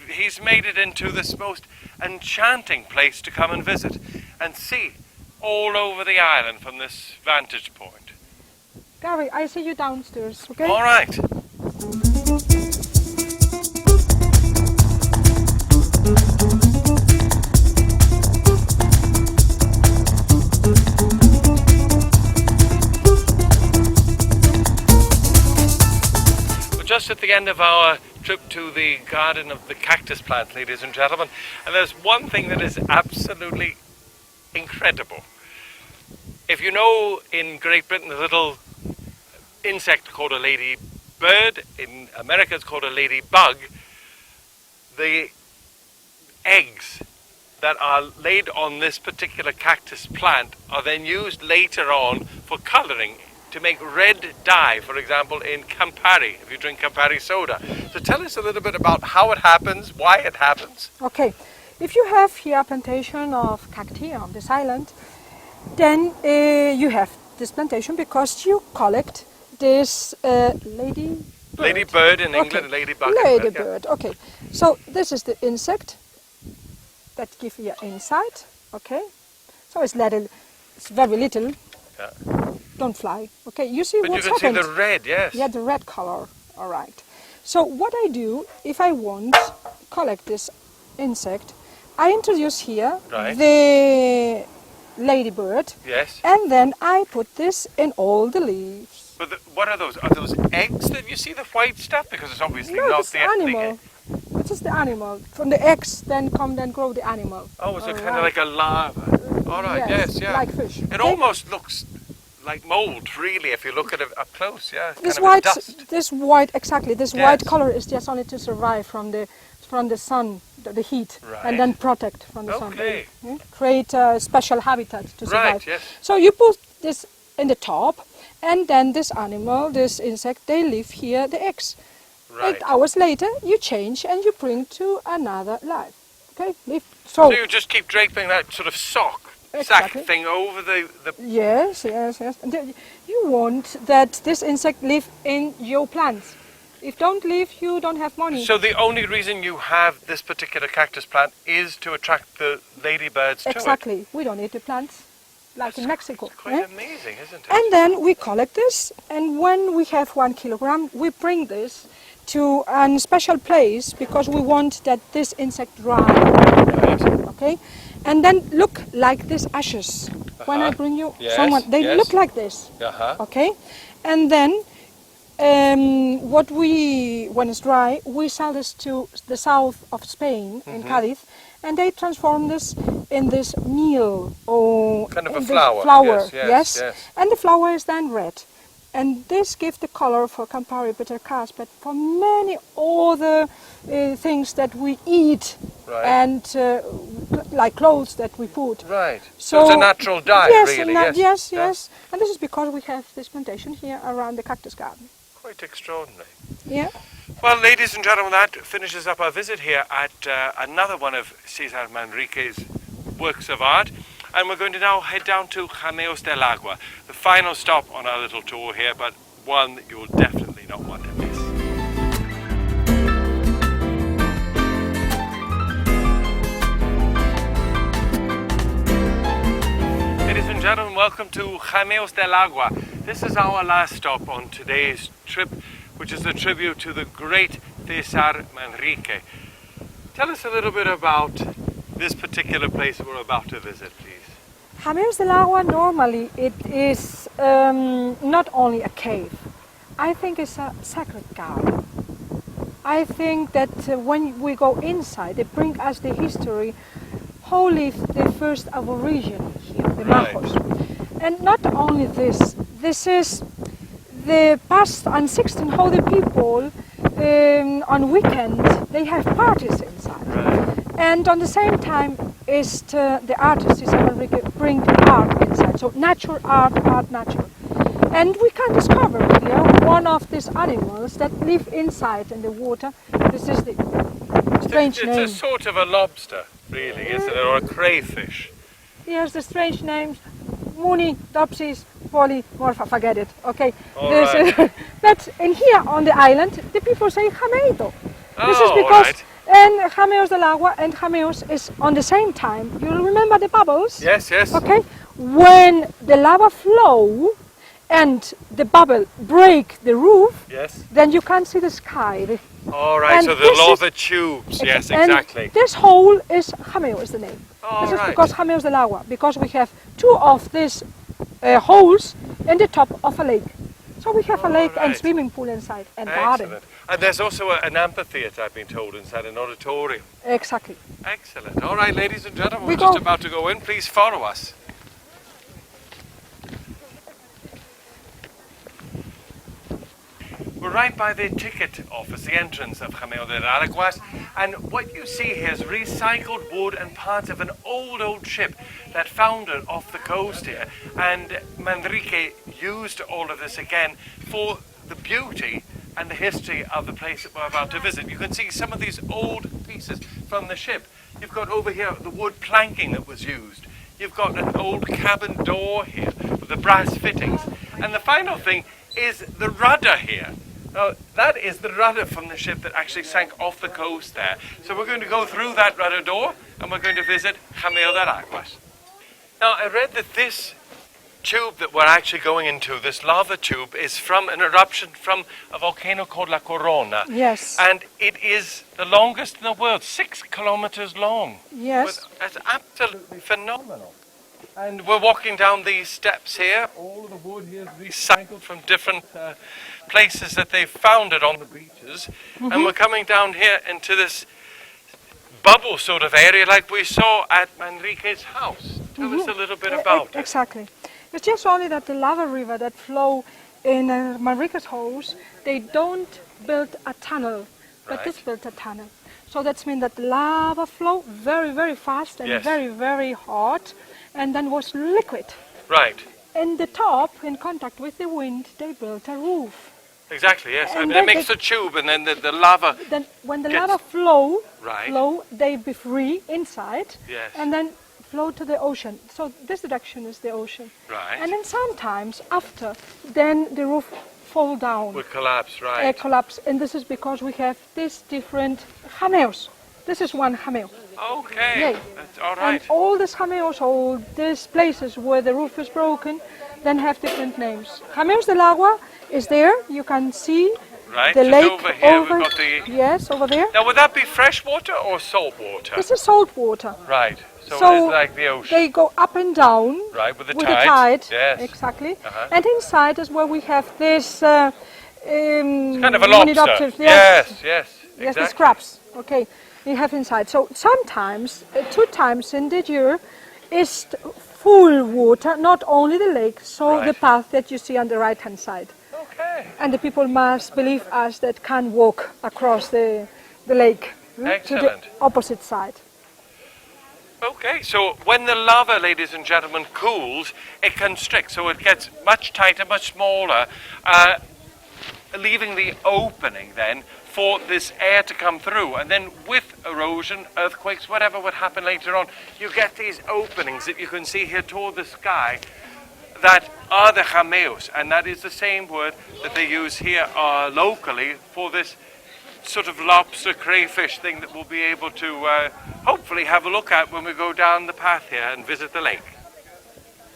he's made it into this most enchanting place to come and visit and see all over the island from this vantage point. Gary, I see you downstairs, okay? All right. end of our trip to the garden of the cactus plant, ladies and gentlemen. And there's one thing that is absolutely incredible. If you know, in Great Britain, the little insect called a ladybird, in America it's called a ladybug, the eggs that are laid on this particular cactus plant are then used later on for colouring to make red dye, for example, in Campari, if you drink Campari soda. So tell us a little bit about how it happens, why it happens. Okay, if you have here a plantation of cacti on this island, then you have this plantation because you collect this ladybird in England, ladybug. Ladybird, okay. So this is the insect that gives you inside, okay. So it's very little. Yeah. Don't fly, okay. You see but what's you can happened? see the red, yes. Yeah, the red color. All right. So what I do, if I want to collect this insect, I introduce here the ladybird. Yes. And then I put this in all the leaves. But what are those? Are those eggs that you see, the white stuff? Because it's obviously not the animal. It's just the animal. From the eggs, then grow the animal. Oh, so kind of like a larva. All right. Yes. Yeah. Like fish. It almost looks like mold, really, if you look at it up close. Yeah. This kind of white, this white white color is just only to survive from the sun, the heat, and then protect from the sun. Okay. Create a special habitat to survive. Right. Yes. So you put this in the top, and then this animal, this insect, they leave here the eggs. Right. 8 hours later, you change and you bring to another life. Okay. So you just keep draping that sort of sack thing over the. Yes. And you want that this insect live in your plants. If don't live, you don't have money. So the only reason you have this particular cactus plant is to attract the ladybirds to it. Exactly. We don't need the plants, like in Mexico. It's quite amazing, isn't it? And then we collect this, and when we have 1 kilogram, we bring this to a special place because we want that this insect dry. Right. Okay, and then look like these ashes. When I bring you someone, they look like this. Okay, and then when it's dry, we sell this to the south of Spain in Cadiz, and they transform this in this meal or kind of a flour. Yes. And the flour is then red. And this gives the color for Campari bitter cask, but for many other things that we eat and like clothes that we put. Right. So it's a natural dye, really. Yes. And this is because we have this plantation here around the cactus garden. Quite extraordinary. Yeah. Well, ladies and gentlemen, that finishes up our visit here at another one of Cesar Manrique's works of art. And we're going to now head down to Jameos del Agua, the final stop on our little tour here, but one that you will definitely not want to miss. Ladies and gentlemen, welcome to Jameos del Agua. This is our last stop on today's trip, which is a tribute to the great Cesar Manrique. Tell us a little bit about this particular place we're about to visit, please. Jameos del Agua, normally it is not only a cave. I think it's a sacred garden. I think that when we go inside, it brings us the history, how lived the first Aborigine here, the Majos. And not only this is the past and 16, how the people on weekend, they have parties inside. And on the same time, is the artist, Cesar Manrique, bring the art inside. So natural art, natural. And we can discover here one of these animals that live inside in the water. This is the strange name. It's a sort of a lobster, really, isn't it? Or a crayfish. Here's the strange names. Muni, Dopsis, Polymorpha, forget it. Okay. But in here on the island, the people say Jameito. This is because and Jameos del Agua and Jameos is on the same time. You remember the bubbles? Yes. Okay. When the lava flow and the bubble break the roof, then you can't see the sky. All right, so the lava tubes, yes, exactly. And this hole is Jameo is the name. This is because Jameos del Agua, because we have two of these holes in the top of a lake. So we have a lake and right. swimming pool inside and garden. Excellent. And there's also an amphitheatre, I've been told, inside, an auditorium. Exactly. Excellent. All right, ladies and gentlemen, We we're just go. about to go in. Please follow us. We're right by the ticket office, the entrance of Cameo de Araguas, and what you see here is recycled wood and parts of an old ship that foundered off the coast here. And Manrique used all of this again for the beauty and the history of the place that we're about to visit. You can see some of these old pieces from the ship. You've got over here the wood planking that was used. You've got an old cabin door here with the brass fittings. And the final thing is the rudder here. Now, that is the rudder from the ship that actually sank off the coast there. So we're going to go through that rudder door and we're going to visit Cameo de Araguas. Now, I read that this tube that we're actually going into, this lava tube, is from an eruption from a volcano called La Corona. Yes. And it is the longest in the world, 6 kilometers long. Yes. It's absolutely phenomenal. And we're walking down ththese steps here. All of the wood here is recycled from different places that they've founded on the beaches. And we're coming down here into this bubble sort of area like we saw at Manrique's house. Tell us a little bit about it. Exactly. It's just only that the lava river that flow in Manrique's house, they don't build a tunnel, but Right. this built a tunnel. So that means that the lava flow very, very fast and Yes. very, very hot, and then was liquid. Right. In the top, in contact with the wind, they built a roof. Exactly, yes. I And mean, then it makes a tube and then the lava. Then when the Gets- lava flow, Right. they be free inside, Yes. and then flow to the ocean. So this direction is the ocean. Right. And then sometimes after, then the roof fall down, Would collapse, right. collapse. And this is because we have these different jameos. This is one jameo. Okay. Yay. That's all And right. all these jameos, all these places where the roof is broken, then have different names. Jameos del Agua is there. You can see Right. the just lake over here we've got the. Yes, over there. Now, would that be fresh water or salt water? This is salt water. Right. So, So it is like the ocean. They go up and down Right, with the with tide. the tide. Yes. Exactly. Uh-huh. And inside is where we have this Kind of a lobster. monidopters, Yes, yes. Yes, the Exactly. scraps. Okay, you have inside. So sometimes, 2 times in the year, is full water, not only the lake, so the Right. path that you see on the right-hand side. Okay. And the people must believe us that can walk across the lake to the Excellent. opposite side. Okay, so when the lava, ladies and gentlemen, cools, it constricts, so it gets much tighter, much smaller, leaving the opening then for this air to come through. And then with erosion, earthquakes, whatever would happen later on, you get these openings that you can see here toward the sky that are the jameos, and that is the same word that they use here locally for this sort of lobster crayfish thing that we'll be able to hopefully have a look at when we go down the path here and visit the lake.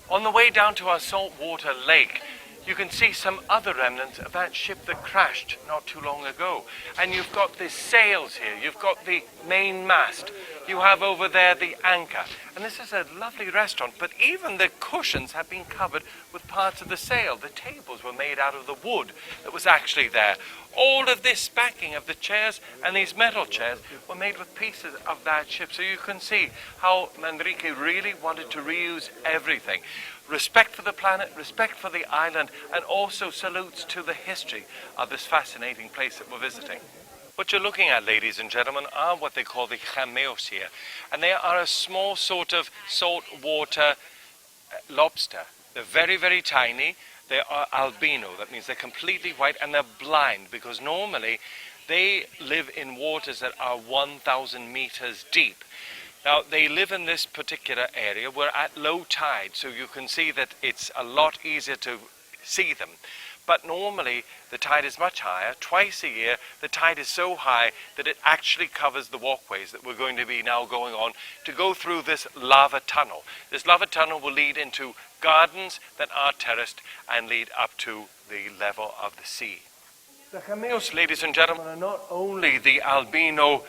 On the way down to our saltwater lake, you can see some other remnants of that ship that crashed not too long ago. And you've got the sails here, you've got the main mast, you have over there the anchor. And this is a lovely restaurant, but even the cushions have been covered with parts of the sail. The tables were made out of the wood that was actually there. All of this backing of the chairs and these metal chairs were made with pieces of that ship. So you can see how Manrique really wanted to reuse everything. Respect for the planet, respect for the island, and also salutes to the history of this fascinating place that we're visiting. What you're looking at, ladies and gentlemen, are what they call the jameos here. And they are a small sort of saltwater lobster. They're very, very tiny. They are albino. That means they're completely white and they're blind, because normally they live in waters that are 1,000 meters deep. Now, they live in this particular area. We're at low tide, so you can see that it's a lot easier to see them. But normally, the tide is much higher. Twice a year, the tide is so high that it actually covers the walkways that we're going to be now going on to go through this lava tunnel. This lava tunnel will lead into gardens that are terraced and lead up to the level of the sea. The jameos, ladies and gentlemen, are not only the albino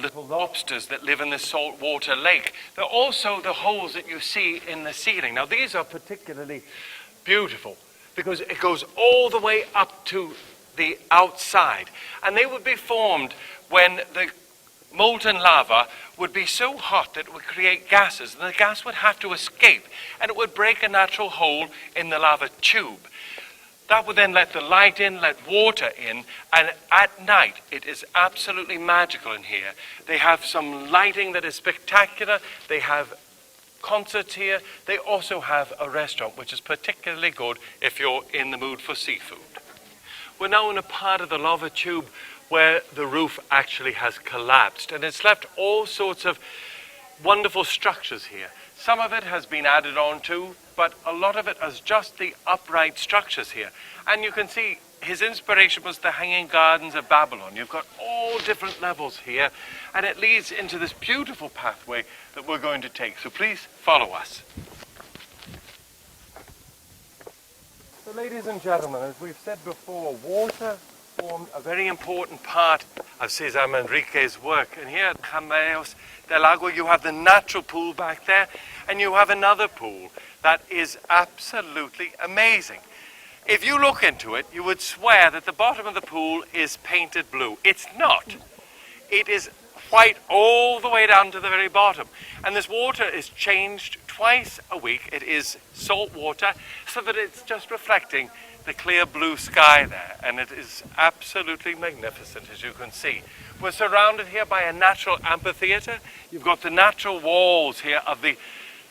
little lobsters that live in this saltwater lake. They're also the holes that you see in the ceiling. Now, these are particularly beautiful. because it goes all the way up to the outside. And they would be formed when the molten lava would be so hot that it would create gases, and the gas would have to escape, and it would break a natural hole in the lava tube. That would then let the light in, let water in, and at night it is absolutely magical in here. They have some lighting that is spectacular. They have concerts here. They also have a restaurant, which is particularly good if you're in the mood for seafood. We're now in a part of the lava tube where the roof actually has collapsed, and it's left all sorts of wonderful structures here. Some of it has been added on to, but a lot of it is just the upright structures here. And you can see his inspiration was the Hanging Gardens of Babylon. You've got all different levels here, and it leads into this beautiful pathway that we're going to take. So please follow us. So ladies and gentlemen, as we've said before, water formed a very important part of Cesar Manrique's work. And here at Camellos del Agua, you have the natural pool back there, and you have another pool that is absolutely amazing. If you look into it, you would swear that the bottom of the pool is painted blue. It's not. It is white all the way down to the very bottom. And this water is changed twice a week. It is salt water, so that it's just reflecting the clear blue sky there. And it is absolutely magnificent, as you can see. We're surrounded here by a natural amphitheater. You've got the natural walls here of the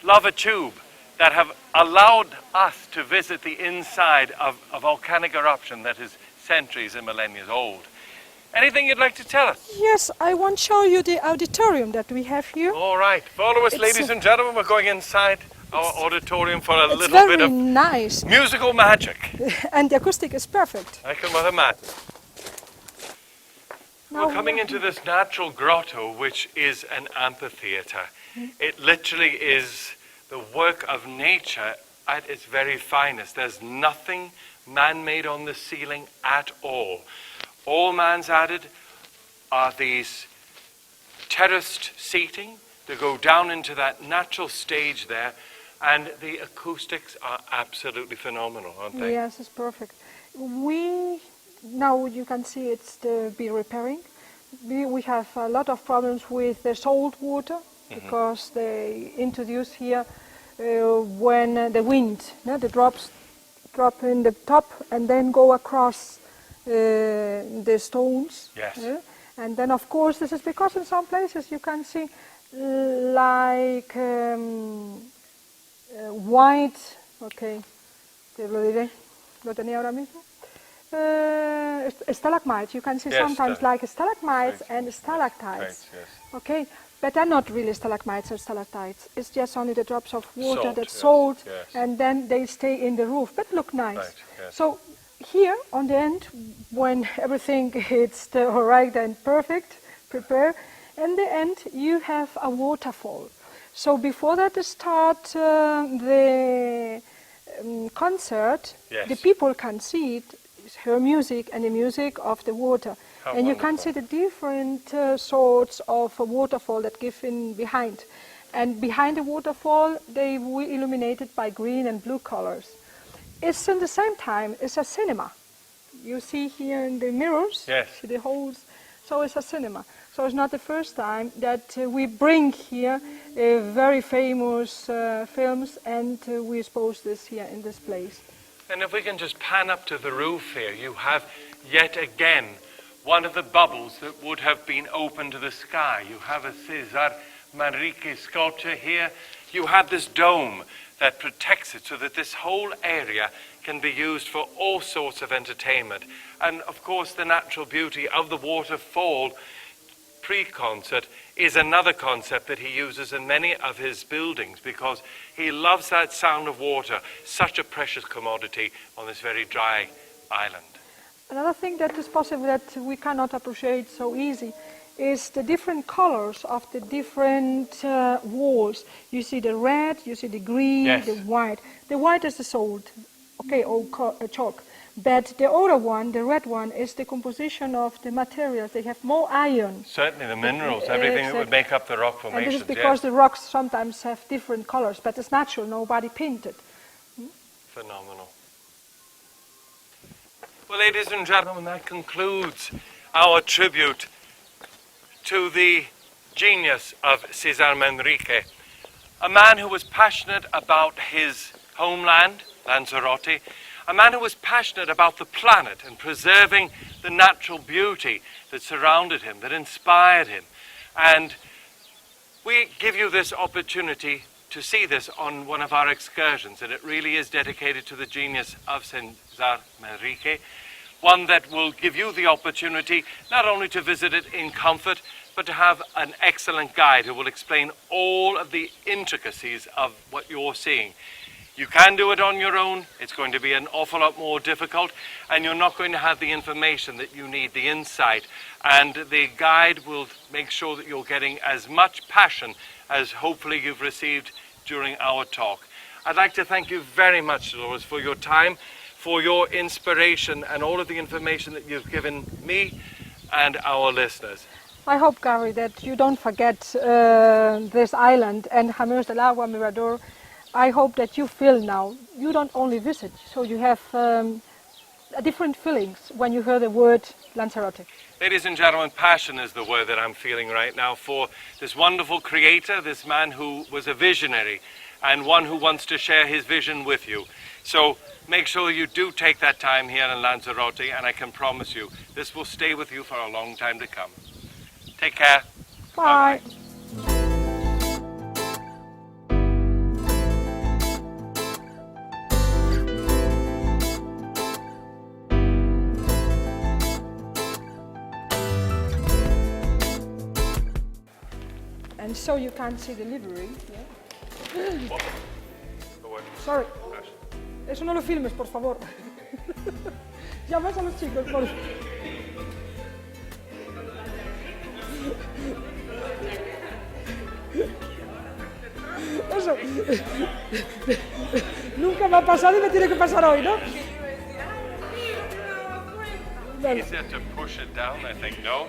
lava tube that have allowed us to visit the inside of a volcanic eruption that is centuries and millennia old. Anything you'd like to tell us? Yes, I want to show you the auditorium that we have here. All right, follow us, ladies and gentlemen. We're going inside our auditorium for a little bit of nice musical magic. And the acoustic is perfect. I can well imagine. We're coming into this natural grotto, which is an amphitheater. It literally is the work of nature at its very finest. There's nothing man-made on the ceiling at all. All man's added are these terraced seating that go down into that natural stage there, and the acoustics are absolutely phenomenal, aren't they? Yes, it's perfect. Now you can see it's be repairing. We have a lot of problems with the salt water because they introduce here when the wind, the drops drop in the top and then go across the stones. Yes. And then of course this is because in some places you can see like white, okay, te lo diré, lo tenía ahora mismo. Stalagmites, you can see sometimes like stalagmites and stalactites. Yes. Okay, but they're not really stalagmites or stalactites. It's just only the drops of water Salt, that's salt, yes. and then they stay in the roof, but look nice. Right, yes. So here on the end, when everything is all right and perfect, prepare, in the end you have a waterfall. So before that start the concert, the people can see it, her music and the music of the water. How and wonderful. You can see the different sorts of a waterfall that give in behind. And behind the waterfall, they were illuminated by green and blue colors. It's in the same time, it's a cinema. You see here in the mirrors, see the holes, so it's a cinema. So it's not the first time that we bring here very famous films and we expose this here in this place. And if we can just pan up to the roof here, you have yet again one of the bubbles that would have been open to the sky. You have a Cesar Manrique sculpture here. You have this dome that protects it so that this whole area can be used for all sorts of entertainment. And of course the natural beauty of the waterfall pre-concert is another concept that he uses in many of his buildings because he loves that sound of water, such a precious commodity on this very dry island. Another thing that is possible that we cannot appreciate so easy is the different colors of the different walls. You see the red, you see the green, the white. The white is the salt, okay, or chalk. But the other one, the red one, is the composition of the materials. They have more iron. Certainly the minerals, everything that would make up the rock formations. And this is because the rocks sometimes have different colors, but it's natural, nobody painted. Phenomenal. Well, ladies and gentlemen, that concludes our tribute to the genius of Cesar Manrique, a man who was passionate about his homeland, Lanzarote, a man who was passionate about the planet and preserving the natural beauty that surrounded him, that inspired him. And we give you this opportunity to see this on one of our excursions, and it really is dedicated to the genius of Cesar Manrique, one that will give you the opportunity not only to visit it in comfort, but to have an excellent guide who will explain all of the intricacies of what you're seeing. You can do it on your own. It's going to be an awful lot more difficult, and you're not going to have the information that you need, the insight. And the guide will make sure that you're getting as much passion as hopefully you've received during our talk. I'd like to thank you very much, Dolores, for your time, for your inspiration, and all of the information that you've given me and our listeners. I hope, Gary, that you don't forget this island and Jameos del Agua, Mirador. I hope that you feel now, you don't only visit, so you have different feelings when you hear the word Lanzarote. Ladies and gentlemen, passion is the word that I'm feeling right now for this wonderful creator, this man who was a visionary and one who wants to share his vision with you. So make sure you do take that time here in Lanzarote, and I can promise you this will stay with you for a long time to come. Take care. Bye. Bye-bye. And so you can't see the livery. Yeah? Sorry. Eso no lo filmes, por favor. Llamas a los chicos, por favor. Eso. Nunca me ha pasado y me tiene que pasar hoy, ¿no? Easier to push it down, I think, no?